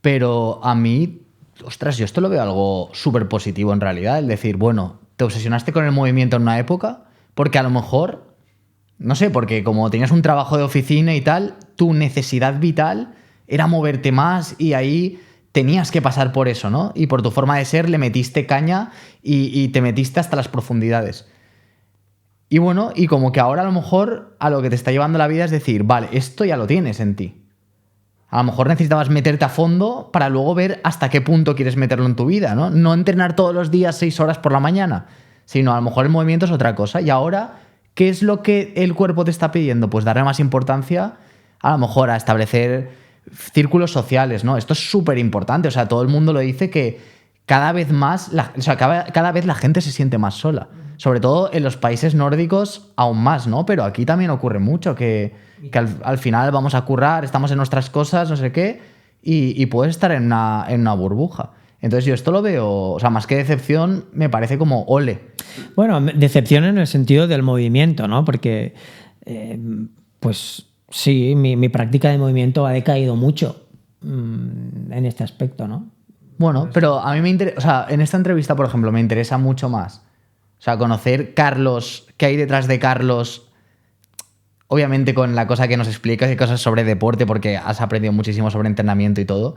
Pero a mí, ostras, yo esto lo veo algo súper positivo en realidad. El decir, bueno, te obsesionaste con el movimiento en una época porque a lo mejor, no sé, porque como tenías un trabajo de oficina y tal, tu necesidad vital era moverte más y ahí tenías que pasar por eso, ¿no? Y por tu forma de ser le metiste caña y te metiste hasta las profundidades. Y bueno, y como que ahora a lo mejor a lo que te está llevando la vida es decir, vale, esto ya lo tienes en ti. A lo mejor necesitabas meterte a fondo para luego ver hasta qué punto quieres meterlo en tu vida, ¿no? No entrenar todos los días 6 horas por la mañana, sino a lo mejor el movimiento es otra cosa. Y ahora, ¿qué es lo que el cuerpo te está pidiendo? Pues darle más importancia a lo mejor a establecer círculos sociales, ¿no? Esto es súper importante. O sea, todo el mundo lo dice que cada vez más, cada vez la gente se siente más sola. Sobre todo en los países nórdicos aún más, ¿no? Pero aquí también ocurre mucho que al final vamos a currar, estamos en nuestras cosas, no sé qué, y puedes estar en una burbuja. Entonces yo esto lo veo, o sea, más que decepción, me parece como ole. Bueno, decepción en el sentido del movimiento, ¿no? Porque, pues sí, mi práctica de movimiento ha decaído mucho en este aspecto, ¿no? Bueno, pero a mí me interesa, o sea, en esta entrevista, por ejemplo, me interesa mucho más, o sea, conocer Carlos, qué hay detrás de Carlos, obviamente con la cosa que nos explicas y cosas sobre deporte, porque has aprendido muchísimo sobre entrenamiento y todo,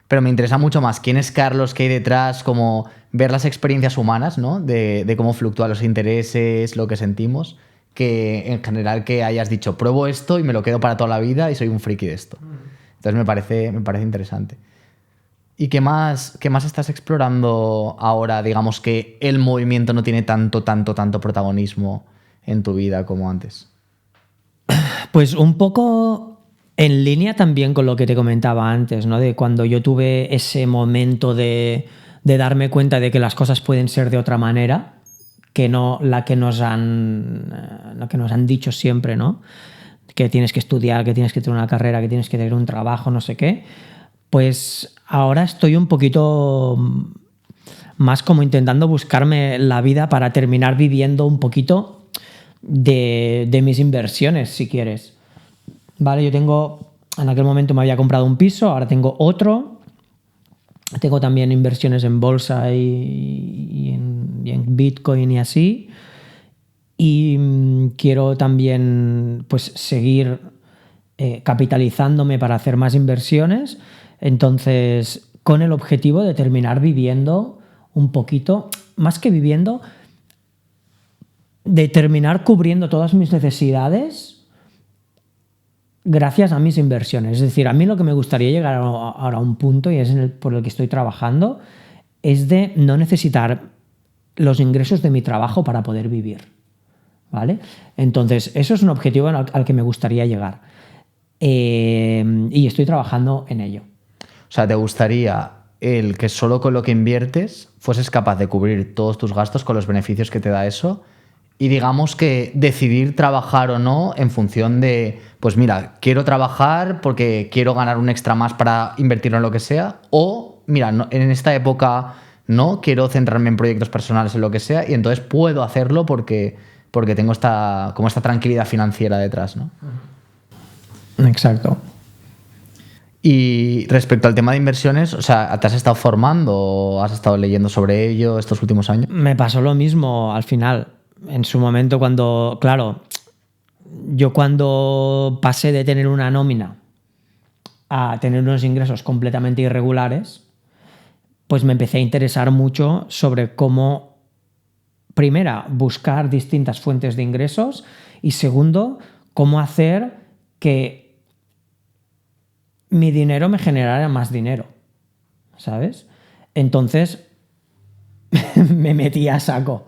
pero me interesa mucho más quién es Carlos, qué hay detrás, como ver las experiencias humanas, ¿no? De cómo fluctúan los intereses, lo que sentimos, que en general que hayas dicho, pruebo esto y me lo quedo para toda la vida y soy un friki de esto. Entonces me parece interesante. ¿Y qué más estás explorando ahora? Digamos que el movimiento no tiene tanto protagonismo en tu vida como antes. Pues un poco en línea también con lo que te comentaba antes, ¿no? De cuando yo tuve ese momento de darme cuenta de que las cosas pueden ser de otra manera, que no la que nos han dicho siempre, ¿no? Que tienes que estudiar, que tienes que tener una carrera, que tienes que tener un trabajo, no sé qué. Pues ahora estoy un poquito más como intentando buscarme la vida para terminar viviendo un poquito de mis inversiones, si quieres. Vale, yo en aquel momento me había comprado un piso, ahora tengo otro. Tengo también inversiones en bolsa y en Bitcoin y así. Y quiero también pues seguir capitalizándome para hacer más inversiones. Entonces, con el objetivo de terminar viviendo un poquito, más que viviendo, de terminar cubriendo todas mis necesidades gracias a mis inversiones. Es decir, a mí lo que me gustaría llegar ahora a un punto, y es por el que estoy trabajando, es de no necesitar los ingresos de mi trabajo para poder vivir, ¿vale? Entonces, eso es un objetivo al que me gustaría llegar. Y estoy trabajando en ello. O sea, ¿te gustaría el que solo con lo que inviertes fueses capaz de cubrir todos tus gastos con los beneficios que te da eso? Y digamos que decidir trabajar o no en función de, pues mira, quiero trabajar porque quiero ganar un extra más para invertirlo en lo que sea, o mira, no, en esta época no, quiero centrarme en proyectos personales, en lo que sea, y entonces puedo hacerlo porque tengo esta tranquilidad financiera detrás, ¿no? Exacto. Y respecto al tema de inversiones, o sea, ¿te has estado formando o has estado leyendo sobre ello estos últimos años? Me pasó lo mismo al final. En su momento claro, yo cuando pasé de tener una nómina a tener unos ingresos completamente irregulares, pues me empecé a interesar mucho sobre cómo, primera, buscar distintas fuentes de ingresos y segundo, cómo hacer que mi dinero me generara más dinero, ¿sabes? Entonces me metí a saco,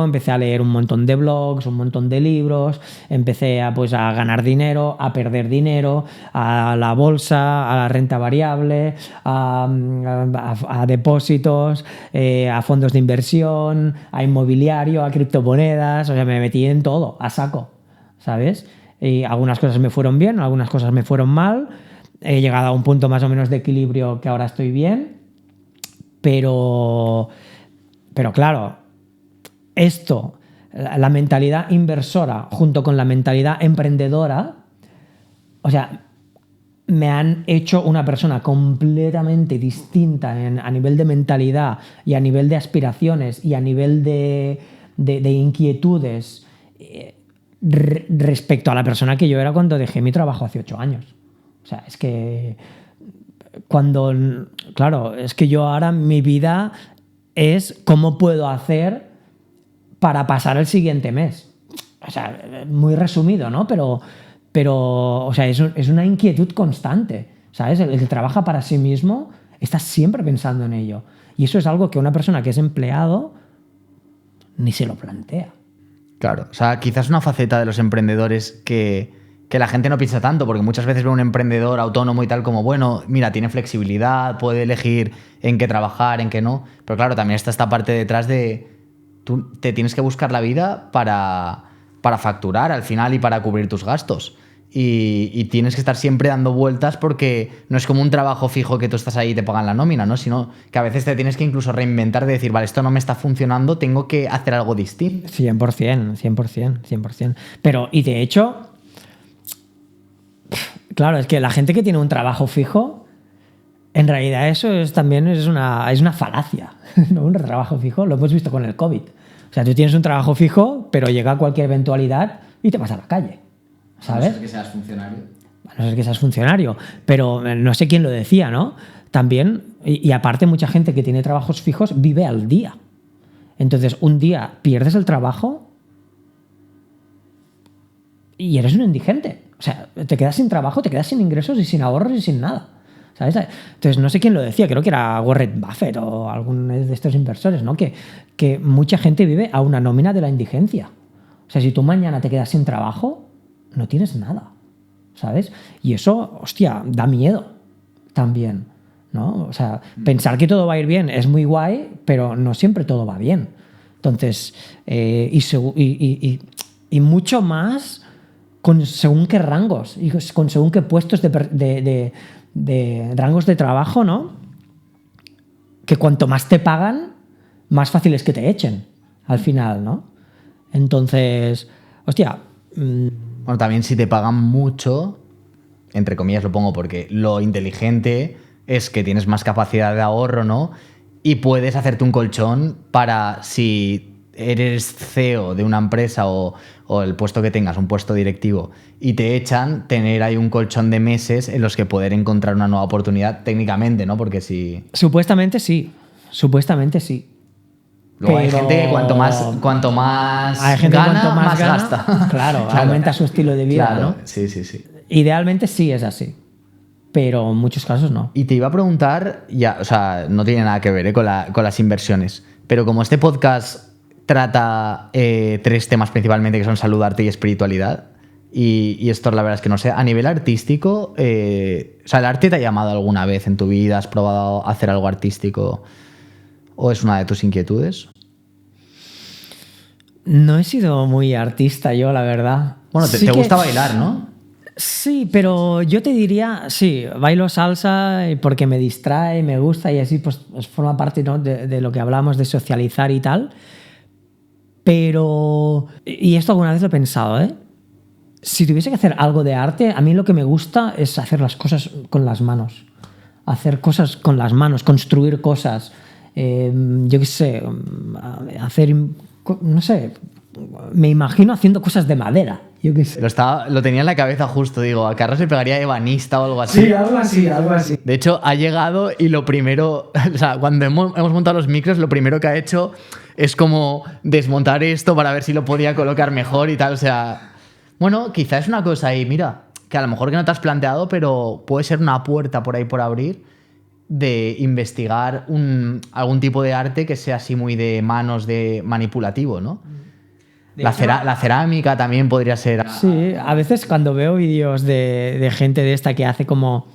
empecé a leer un montón de blogs, un montón de libros, empecé a ganar dinero, a perder dinero, a la bolsa, a la renta variable, a depósitos, a fondos de inversión, a inmobiliario, a criptomonedas, o sea, me metí en todo, a saco, ¿sabes? Y algunas cosas me fueron bien, algunas cosas me fueron mal, he llegado a un punto más o menos de equilibrio que ahora estoy bien, pero claro, esto, la mentalidad inversora junto con la mentalidad emprendedora, o sea, me han hecho una persona completamente distinta a nivel de mentalidad y a nivel de aspiraciones y a nivel de inquietudes respecto a la persona que yo era cuando dejé mi trabajo hace 8 años. O sea, es que claro, es que yo ahora mi vida es cómo puedo hacer para pasar el siguiente mes. O sea, muy resumido, ¿no? Pero o sea, es una inquietud constante, ¿sabes? El que trabaja para sí mismo está siempre pensando en ello. Y eso es algo que una persona que es empleado ni se lo plantea. Claro, o sea, quizás una faceta de los emprendedores que la gente no piensa tanto, porque muchas veces ve a un emprendedor autónomo y tal como, bueno, mira, tiene flexibilidad, puede elegir en qué trabajar, en qué no, pero claro, también está esta parte detrás de tú te tienes que buscar la vida para facturar al final y para cubrir tus gastos. Y tienes que estar siempre dando vueltas porque no es como un trabajo fijo que tú estás ahí y te pagan la nómina, ¿no? Sino que a veces te tienes que incluso reinventar de decir, vale, esto no me está funcionando, tengo que hacer algo distinto. 100%. Pero, y de hecho, claro, es que la gente que tiene un trabajo fijo, en realidad eso también es una falacia, ¿no? Un trabajo fijo, lo hemos visto con el COVID. O sea, tú tienes un trabajo fijo, pero llega cualquier eventualidad y te vas a la calle, ¿sabes? A no ser que seas funcionario. A no ser que seas funcionario. Pero no sé quién lo decía, ¿no? También, y aparte mucha gente que tiene trabajos fijos vive al día. Entonces, un día pierdes el trabajo y eres un indigente. O sea, te quedas sin trabajo, te quedas sin ingresos y sin ahorros y sin nada, ¿sabes? Entonces, no sé quién lo decía, creo que era Warren Buffett o algún de estos inversores, ¿no? Que mucha gente vive a una nómina de la indigencia. O sea, si tú mañana te quedas sin trabajo, no tienes nada, ¿sabes? Y eso, hostia, da miedo también, ¿no? O sea, pensar que todo va a ir bien es muy guay, pero no siempre todo va bien. Entonces, y mucho más con según qué rangos y con según qué puestos de rangos de trabajo, ¿no? Que cuanto más te pagan, más fácil es que te echen al final, ¿no? Entonces, hostia. Bueno, también si te pagan mucho, entre comillas lo pongo porque lo inteligente es que tienes más capacidad de ahorro, ¿no? Y puedes hacerte un colchón para si eres CEO de una empresa o el puesto que tengas, un puesto directivo, y te echan, tener ahí un colchón de meses en los que poder encontrar una nueva oportunidad técnicamente, ¿no? Porque si... Supuestamente sí. Luego hay Pero gente que cuanto más hay gente que gana, cuanto más gana, gasta. claro, aumenta su estilo de vida, Claro, ¿no? sí, sí, sí. Idealmente sí es así, pero en muchos casos no. Y te iba a preguntar, ya, o sea, no tiene nada que ver con las inversiones, pero como este podcast trata 3 temas principalmente, que son salud, arte y espiritualidad, y esto la verdad es que no sé, a nivel artístico, o sea, ¿el arte te ha llamado alguna vez en tu vida? ¿Has probado hacer algo artístico o es una de tus inquietudes? No he sido muy artista yo, la verdad. Bueno, te gusta bailar, ¿no? Sí, pero yo te diría, sí, bailo salsa porque me distrae, me gusta y así pues forma parte, ¿no?, de lo que hablamos de socializar y tal. Pero, y esto alguna vez lo he pensado, ¿eh? Si tuviese que hacer algo de arte, a mí lo que me gusta es hacer las cosas con las manos. Hacer cosas con las manos, construir cosas. Yo qué sé, hacer, no sé, me imagino haciendo cosas de madera. Yo qué sé. Lo tenía en la cabeza justo, digo, a Carlos le pegaría ebanista o algo así. Sí, algo así, algo así. De hecho, ha llegado y lo primero, o sea, cuando hemos montado los micros, lo primero que ha hecho es como desmontar esto para ver si lo podía colocar mejor y tal. O sea, bueno, quizá es una cosa ahí, mira, que a lo mejor que no te has planteado, pero puede ser una puerta por ahí por abrir de investigar algún tipo de arte que sea así muy de manos, de manipulativo, ¿no? La cerámica también podría ser. Sí, a veces cuando veo vídeos de gente de esta que hace como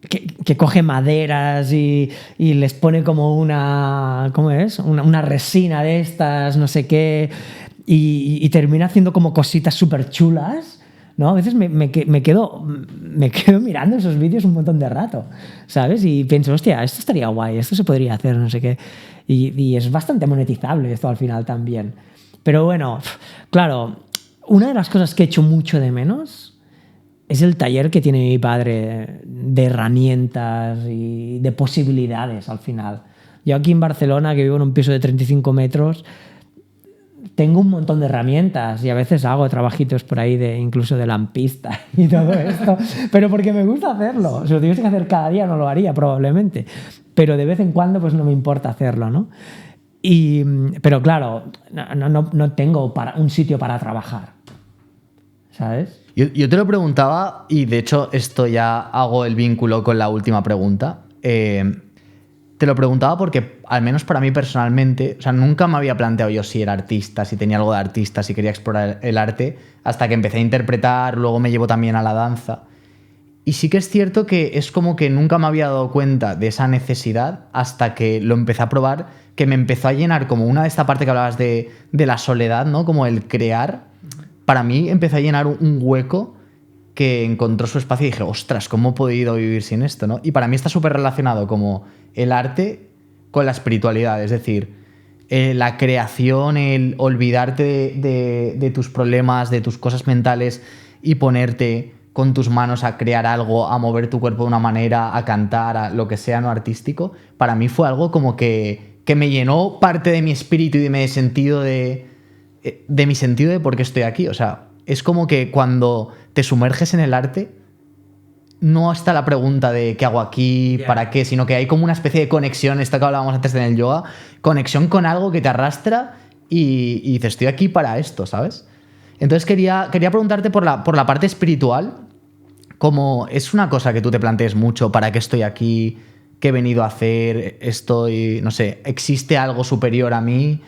que coge maderas y les pone como una, ¿cómo es? Una resina de estas, no sé qué, y termina haciendo como cositas súper chulas, ¿no? A veces me quedo mirando esos vídeos un montón de rato, ¿sabes? Y pienso, hostia, esto estaría guay, esto se podría hacer, no sé qué. Y es bastante monetizable esto al final también. Pero bueno, claro, una de las cosas que echo mucho de menos es el taller que tiene mi padre de herramientas y de posibilidades al final. Yo aquí en Barcelona, que vivo en un piso de 35 metros, tengo un montón de herramientas y a veces hago trabajitos por ahí incluso de lampista y todo esto, pero porque me gusta hacerlo. Si lo tuviese que hacer cada día no lo haría probablemente, pero de vez en cuando pues no me importa hacerlo, ¿no? Pero claro, no tengo un sitio para trabajar, ¿sabes? Yo te lo preguntaba, y de hecho esto ya hago el vínculo con la última pregunta. Te lo preguntaba porque, al menos para mí personalmente, o sea, nunca me había planteado yo si era artista, si tenía algo de artista, si quería explorar el arte, hasta que empecé a interpretar, luego me llevo también a la danza. Y sí que es cierto que es como que nunca me había dado cuenta de esa necesidad hasta que lo empecé a probar, que me empezó a llenar como una de esta parte que hablabas de la soledad, ¿no? Como el crear. Para mí empezó a llenar un hueco que encontró su espacio y dije, ostras, ¿cómo he podido vivir sin esto, no? Y para mí está súper relacionado como el arte con la espiritualidad, es decir, la creación, el olvidarte de tus problemas, de tus cosas mentales y ponerte con tus manos a crear algo, a mover tu cuerpo de una manera, a cantar, a lo que sea no artístico, para mí fue algo como que me llenó parte de mi espíritu y de mi sentido de mi sentido de por qué estoy aquí. O sea, es como que cuando te sumerges en el arte, no está la pregunta de qué hago aquí, para qué, sino que hay como una especie de conexión, esto que hablábamos antes en el yoga, conexión con algo que te arrastra y dices, estoy aquí para esto, ¿sabes? Entonces quería preguntarte por la parte espiritual, como es una cosa que tú te plantees mucho, ¿para qué estoy aquí? ¿Qué he venido a hacer? Estoy, no sé, ¿existe algo superior a mí?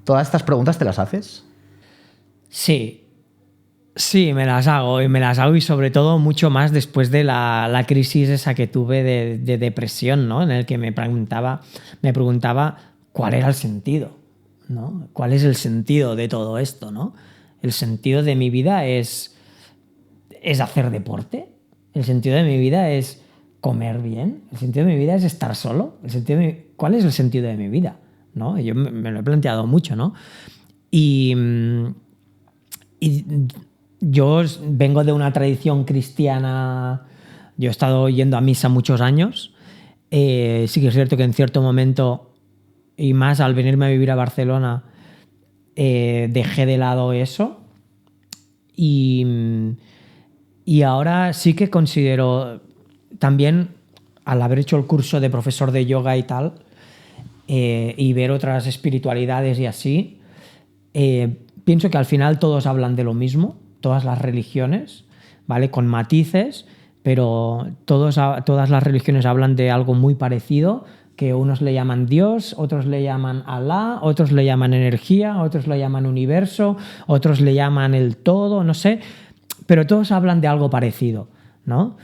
¿Todas estas preguntas te las haces? Sí, me las hago y sobre todo mucho más después de la crisis esa que tuve de depresión, ¿no? En el que me preguntaba cuál era el sentido, ¿no? ¿Cuál es el sentido de todo esto, ¿no? El sentido de mi vida es hacer deporte, el sentido de mi vida es comer bien, el sentido de mi vida es estar solo, ¿cuál es el sentido de mi vida? ¿No? Yo me lo he planteado mucho, ¿no? Y yo vengo de una tradición cristiana, yo he estado yendo a misa muchos años, sí que es cierto que en cierto momento, y más al venirme a vivir a Barcelona, dejé de lado eso y ahora sí que considero, también al haber hecho el curso de profesor de yoga y tal, y ver otras espiritualidades y así, pienso que al final todos hablan de lo mismo, todas las religiones, ¿vale? Con matices, pero todas las religiones hablan de algo muy parecido, que unos le llaman Dios, otros le llaman Alá, otros le llaman energía, otros le llaman universo, otros le llaman el todo, no sé, pero todos hablan de algo parecido, ¿no?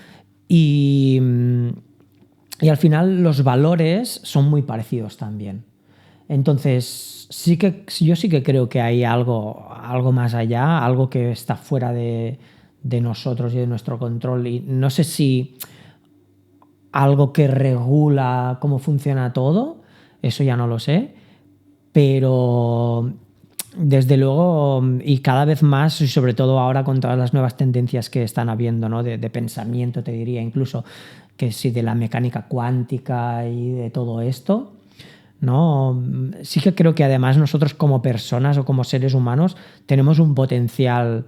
Y al final los valores son muy parecidos también. Entonces, yo sí que creo que hay algo más allá, algo que está fuera de nosotros y de nuestro control. Y no sé si algo que regula cómo funciona todo, eso ya no lo sé, pero desde luego, y cada vez más, y sobre todo ahora con todas las nuevas tendencias que están habiendo, ¿no? de pensamiento, te diría, incluso que sí, de la mecánica cuántica y de todo esto, ¿no? Sí que creo que además nosotros como personas o como seres humanos tenemos un potencial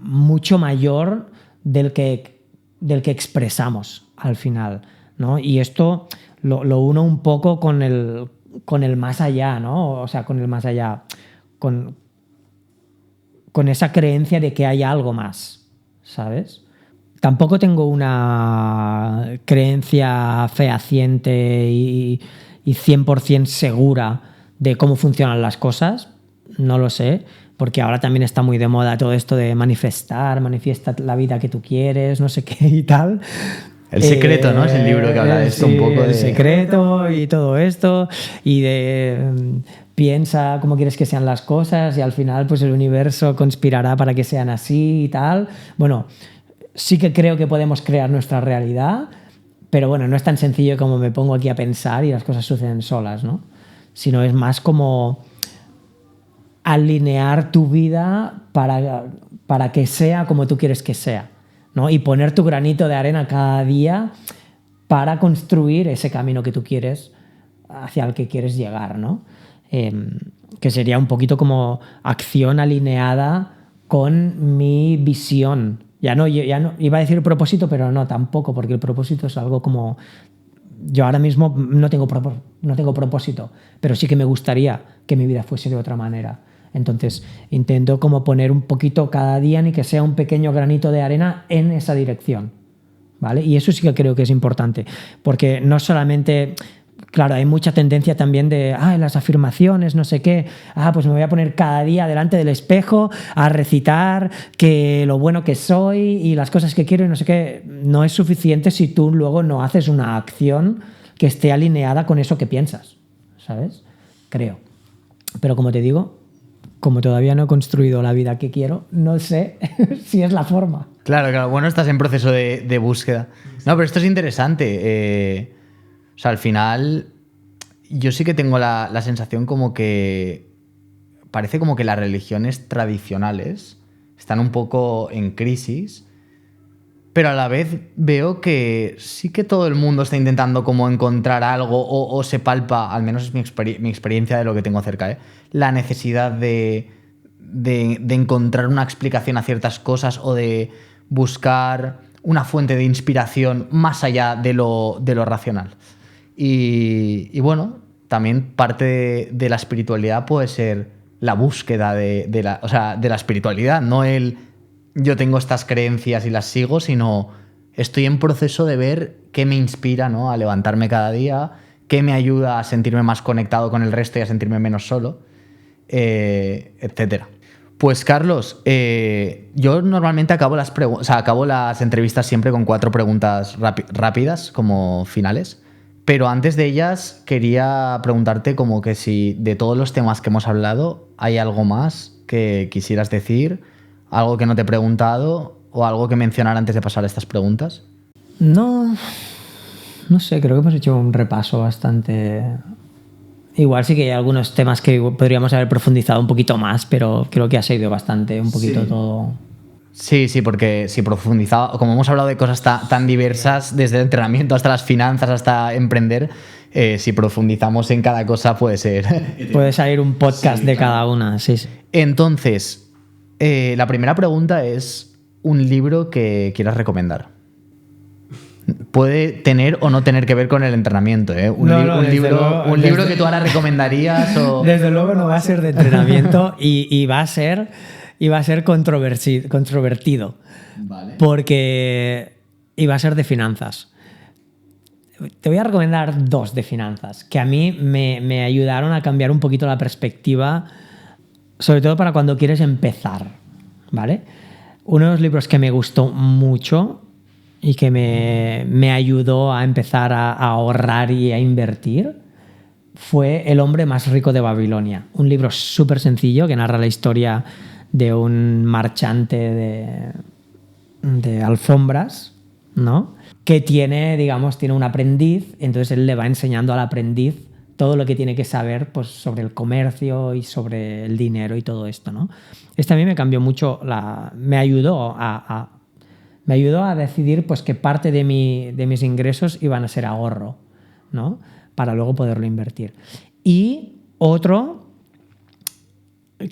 mucho mayor del que expresamos al final, ¿no? Y esto lo uno un poco con el más allá, ¿no? O sea, con el más allá, con esa creencia de que hay algo más, ¿sabes? Tampoco tengo una creencia fehaciente y 100% segura de cómo funcionan las cosas, no lo sé, porque ahora también está muy de moda todo esto de manifiesta la vida que tú quieres, no sé qué y tal. El secreto, ¿no? Es el libro que habla de esto, sí, un poco de... El secreto y todo esto, y de piensa cómo quieres que sean las cosas y al final pues el universo conspirará para que sean así y tal. Bueno, sí que creo que podemos crear nuestra realidad, pero bueno, no es tan sencillo como me pongo aquí a pensar y las cosas suceden solas, ¿no? Sino es más como alinear tu vida para que sea como tú quieres que sea, ¿no? Y poner tu granito de arena cada día para construir ese camino que tú quieres, hacia el que quieres llegar, ¿no? Que sería un poquito como acción alineada con mi visión. Ya no iba a decir propósito, pero no, tampoco, porque el propósito es algo como... Yo ahora mismo no tengo propósito, pero sí que me gustaría que mi vida fuese de otra manera. Entonces intento como poner un poquito cada día, ni que sea un pequeño granito de arena en esa dirección, ¿vale? Y eso sí que creo que es importante, porque no solamente... Claro, hay mucha tendencia también de las afirmaciones, no sé qué. Pues me voy a poner cada día delante del espejo a recitar que lo bueno que soy y las cosas que quiero y no sé qué. No es suficiente si tú luego no haces una acción que esté alineada con eso que piensas, ¿sabes? Creo. Pero como te digo, como todavía no he construido la vida que quiero, no sé si es la forma. Claro. Bueno, estás en proceso de búsqueda. No, pero esto es interesante. O sea, al final yo sí que tengo la sensación como que parece como que las religiones tradicionales están un poco en crisis, pero a la vez veo que sí que todo el mundo está intentando como encontrar algo o se palpa, al menos es mi experiencia de lo que tengo cerca, la necesidad de encontrar una explicación a ciertas cosas o de buscar una fuente de inspiración más allá de lo racional. Y bueno, también parte de la espiritualidad puede ser la búsqueda de la espiritualidad, no el yo tengo estas creencias y las sigo, sino estoy en proceso de ver qué me inspira, ¿no? A levantarme cada día, qué me ayuda a sentirme más conectado con el resto y a sentirme menos solo, etcétera. Pues Carlos, yo normalmente acabo las entrevistas siempre con 4 preguntas rápidas como finales. Pero antes de ellas quería preguntarte como que si de todos los temas que hemos hablado hay algo más que quisieras decir, algo que no te he preguntado o algo que mencionar antes de pasar a estas preguntas. No sé, creo que hemos hecho un repaso bastante... Igual sí que hay algunos temas que podríamos haber profundizado un poquito más, pero creo que ha sido bastante, un poquito sí. Todo... Sí, porque si profundizaba, como hemos hablado de cosas tan diversas, desde el entrenamiento hasta las finanzas, hasta emprender, si profundizamos en cada cosa puede ser... Puede salir un podcast de cada una, sí. Entonces, la primera pregunta es un libro que quieras recomendar. Puede tener o no tener que ver con el entrenamiento, ¿eh? Un libro que tú ahora recomendarías o... Desde luego no va a ser de entrenamiento y va a ser controvertido. Vale. Porque va a ser de finanzas. Te voy a recomendar 2 de finanzas que a mí me ayudaron a cambiar un poquito la perspectiva, sobre todo para cuando quieres empezar, ¿vale? Uno de los libros que me gustó mucho y que me ayudó a empezar a ahorrar y a invertir fue El hombre más rico de Babilonia. Un libro súper sencillo que narra la historia de un marchante de alfombras, ¿no? Que tiene un aprendiz, entonces él le va enseñando al aprendiz todo lo que tiene que saber, pues, sobre el comercio y sobre el dinero y todo esto, ¿no? Este a mí me cambió mucho, me ayudó a decidir, pues, que parte de mis ingresos iban a ser ahorro, ¿no? Para luego poderlo invertir. Y otro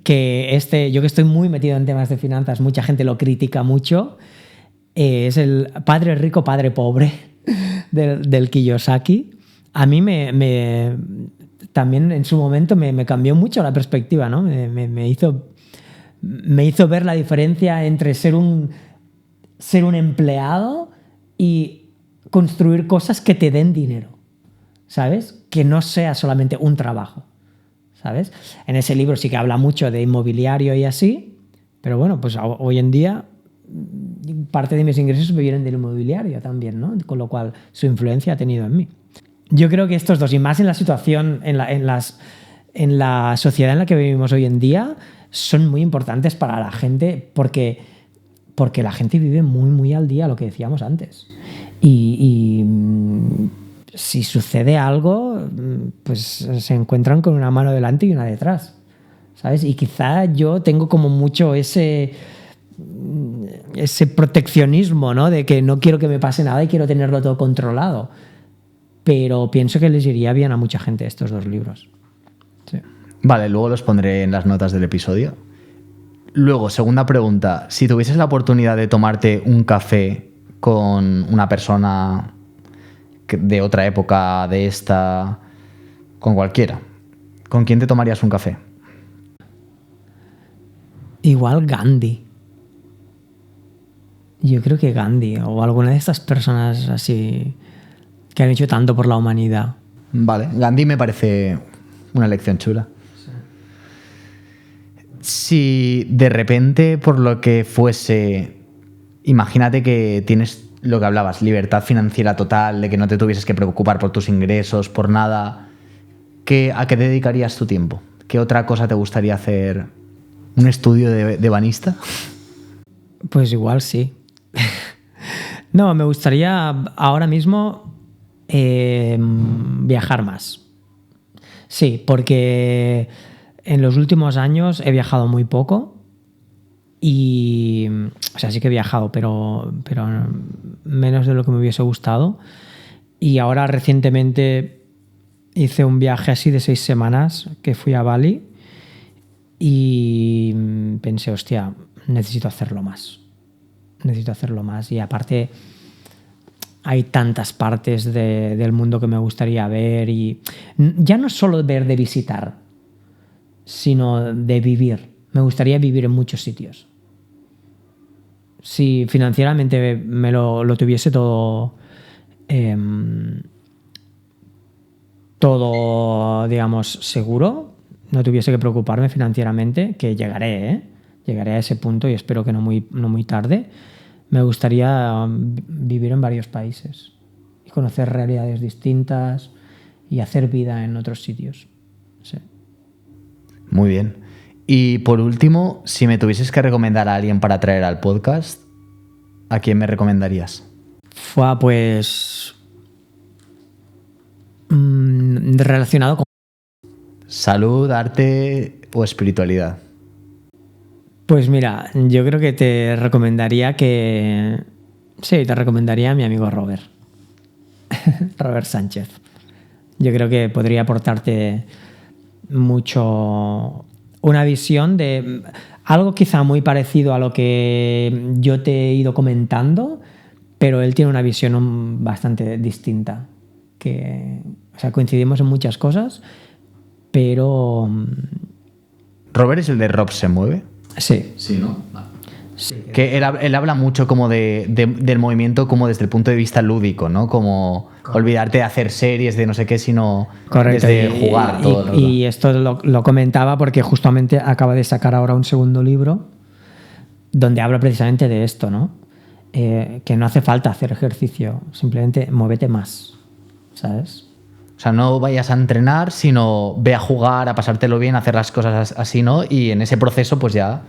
que yo que estoy muy metido en temas de finanzas, mucha gente lo critica mucho, es el Padre Rico, Padre Pobre del Kiyosaki. A mí también en su momento me cambió mucho la perspectiva, ¿no? Me hizo ver la diferencia entre ser un empleado y construir cosas que te den dinero, ¿sabes? Que no sea solamente un trabajo, ¿sabes? En ese libro sí que habla mucho de inmobiliario y así, pero bueno, pues hoy en día parte de mis ingresos me vienen del inmobiliario también, ¿no? Con lo cual su influencia ha tenido en mí. Yo creo que estos 2, y más en la situación, en la sociedad en la que vivimos hoy en día, son muy importantes para la gente porque la gente vive muy, muy al día, lo que decíamos antes. Y si sucede algo, pues se encuentran con una mano delante y una detrás, ¿sabes? Y quizá yo tengo como mucho ese proteccionismo, ¿no? De que no quiero que me pase nada y quiero tenerlo todo controlado. Pero pienso que les iría bien a mucha gente estos 2 libros. Sí. Vale, luego los pondré en las notas del episodio. Luego, segunda pregunta. Si tuvieses la oportunidad de tomarte un café con una persona de otra época, de esta, con cualquiera, ¿con quién te tomarías un café? Igual Gandhi. Yo creo que Gandhi o alguna de estas personas así que han hecho tanto por la humanidad. Vale, Gandhi me parece una elección chula. Si de repente, por lo que fuese, imagínate que tienes lo que hablabas, libertad financiera total, de que no te tuvieses que preocupar por tus ingresos, por nada, ¿a qué dedicarías tu tiempo? ¿Qué otra cosa te gustaría hacer? ¿Un estudio de banista? Pues igual sí. No, me gustaría ahora mismo viajar más. Sí, porque en los últimos años he viajado muy poco y, o sea, sí que he viajado, pero menos de lo que me hubiese gustado. Y ahora recientemente hice un viaje así de 6 semanas que fui a Bali y pensé, hostia, necesito hacerlo más. Y aparte hay tantas partes del mundo que me gustaría ver, y ya no solo ver de visitar, sino de vivir. Me gustaría vivir en muchos sitios. Si financieramente me lo tuviese todo, digamos, seguro, no tuviese que preocuparme financieramente, que llegaré a ese punto y espero que no muy tarde. Me gustaría vivir en varios países y conocer realidades distintas y hacer vida en otros sitios. Sí. Muy bien. Y por último, si me tuvieses que recomendar a alguien para traer al podcast, ¿a quién me recomendarías? Fue pues relacionado con salud, arte o espiritualidad. Pues mira, yo creo que te recomendaría a mi amigo Robert. Robert Sánchez. Yo creo que podría aportarte mucho, una visión de algo quizá muy parecido a lo que yo te he ido comentando, pero él tiene una visión bastante distinta. O sea, coincidimos en muchas cosas, pero... ¿Robert es el de Rob se mueve? Sí. Sí, ¿no? Sí. Que él habla mucho como del movimiento como desde el punto de vista lúdico, ¿no? Como olvidarte de hacer series, de no sé qué, sino correcto, desde jugar todo. Y esto lo comentaba porque justamente acaba de sacar ahora un segundo libro donde habla precisamente de esto, ¿no? Que no hace falta hacer ejercicio, simplemente muévete más, ¿sabes? O sea, no vayas a entrenar, sino ve a jugar, a pasártelo bien, a hacer las cosas así, ¿no? Y en ese proceso, pues ya,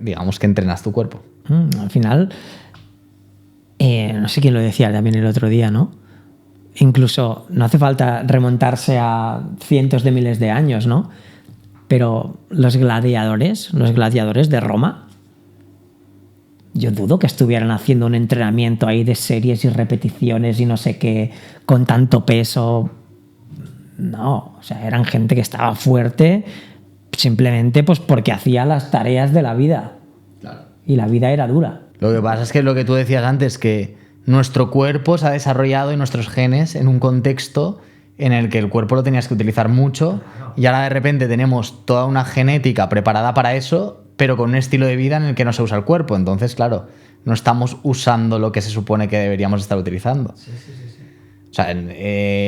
digamos que entrenas tu cuerpo. Al final, no sé quién lo decía también el otro día, ¿no? Incluso no hace falta remontarse a cientos de miles de años, ¿no? Pero los gladiadores de Roma, yo dudo que estuvieran haciendo un entrenamiento ahí de series y repeticiones y no sé qué, con tanto peso. No, o sea, eran gente que estaba fuerte simplemente pues porque hacía las tareas de la vida. Claro. Y la vida era dura. Lo que pasa es que lo que tú decías antes, que nuestro cuerpo se ha desarrollado y nuestros genes en un contexto en el que el cuerpo lo tenías que utilizar mucho y ahora de repente tenemos toda una genética preparada para eso, pero con un estilo de vida en el que no se usa el cuerpo. Entonces, claro, no estamos usando lo que se supone que deberíamos estar utilizando. Sí. O sea,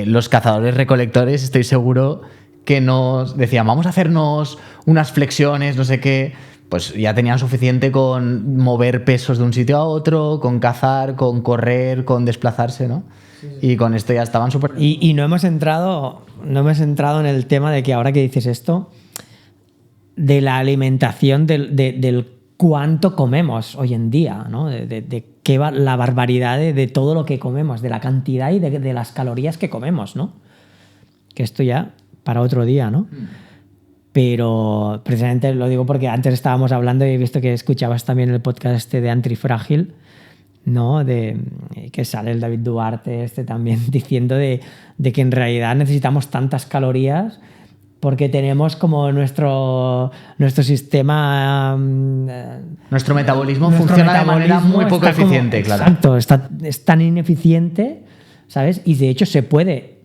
los cazadores recolectores estoy seguro que nos decían, vamos a hacernos unas flexiones, no sé qué. Pues ya tenían suficiente con mover pesos de un sitio a otro, con cazar, con correr, con desplazarse, ¿no? Sí. Y con esto ya estaban súper... Y no hemos entrado en el tema de que ahora que dices esto, de la alimentación, del cuánto comemos hoy en día, ¿no? De qué va la barbaridad de todo lo que comemos, de la cantidad y de las calorías que comemos, ¿no? Que esto ya para otro día, ¿no? Pero precisamente lo digo porque antes estábamos hablando y he visto que escuchabas también el podcast este de Antifrágil, ¿no? Que sale el David Duarte también diciendo de que en realidad necesitamos tantas calorías porque tenemos como nuestro sistema... nuestro metabolismo funciona de manera muy poco eficiente, claro. Exacto, es tan ineficiente, ¿sabes? Y de hecho se puede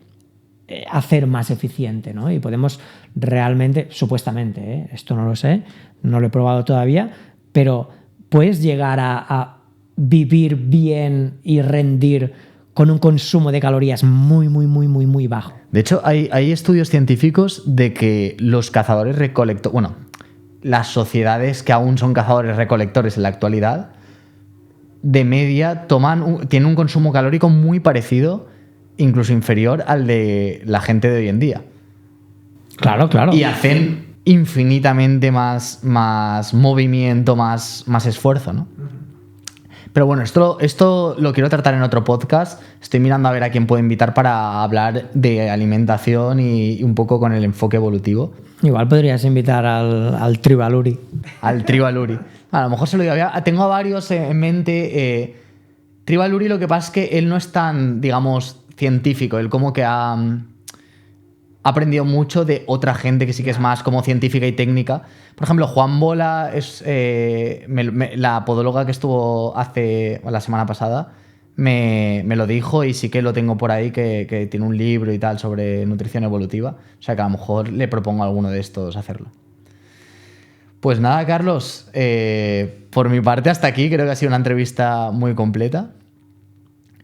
hacer más eficiente, ¿no? Y podemos realmente, supuestamente, esto no lo sé, no lo he probado todavía, pero puedes llegar a vivir bien y rendir con un consumo de calorías muy, muy, muy, muy, muy bajo. De hecho, hay estudios científicos de que los cazadores recolectores, bueno, las sociedades que aún son cazadores recolectores en la actualidad, de media tienen un consumo calórico muy parecido, incluso inferior al de la gente de hoy en día. Claro, claro. Y hacen infinitamente más movimiento, más esfuerzo, ¿no? Pero bueno, esto lo quiero tratar en otro podcast. Estoy mirando a ver a quién puedo invitar para hablar de alimentación y un poco con el enfoque evolutivo. Igual podrías invitar al Tribaluri. Al Tribaluri. A lo mejor se lo digo. Tengo a varios en mente. Tribaluri, lo que pasa es que él no es tan, digamos, científico. Él como que ha aprendido mucho de otra gente que sí que es más como científica y técnica. Por ejemplo, Juan Bola es la podóloga que estuvo la semana pasada, me lo dijo y sí que lo tengo por ahí, que tiene un libro y tal sobre nutrición evolutiva. O sea que a lo mejor le propongo a alguno de estos hacerlo. Pues nada, Carlos, por mi parte hasta aquí. Creo que ha sido una entrevista muy completa.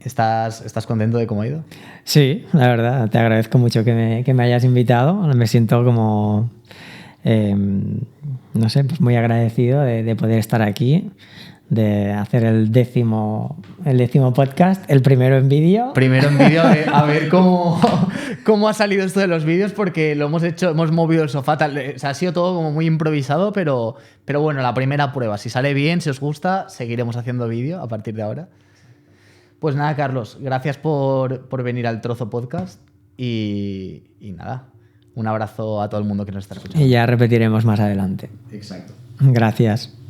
¿Estás contento de cómo ha ido? Sí, la verdad, te agradezco mucho que me hayas invitado. Me siento como, no sé, pues muy agradecido de poder estar aquí, de hacer el décimo podcast, el primero en vídeo. Primero en vídeo, a ver cómo ha salido esto de los vídeos, porque lo hemos hecho, hemos movido el sofá, o sea, ha sido todo como muy improvisado, pero bueno, la primera prueba. Si sale bien, si os gusta, seguiremos haciendo vídeo a partir de ahora. Pues nada, Carlos, gracias por venir al Trozo Podcast y nada, un abrazo a todo el mundo que nos está escuchando. Y ya repetiremos más adelante. Exacto. Gracias.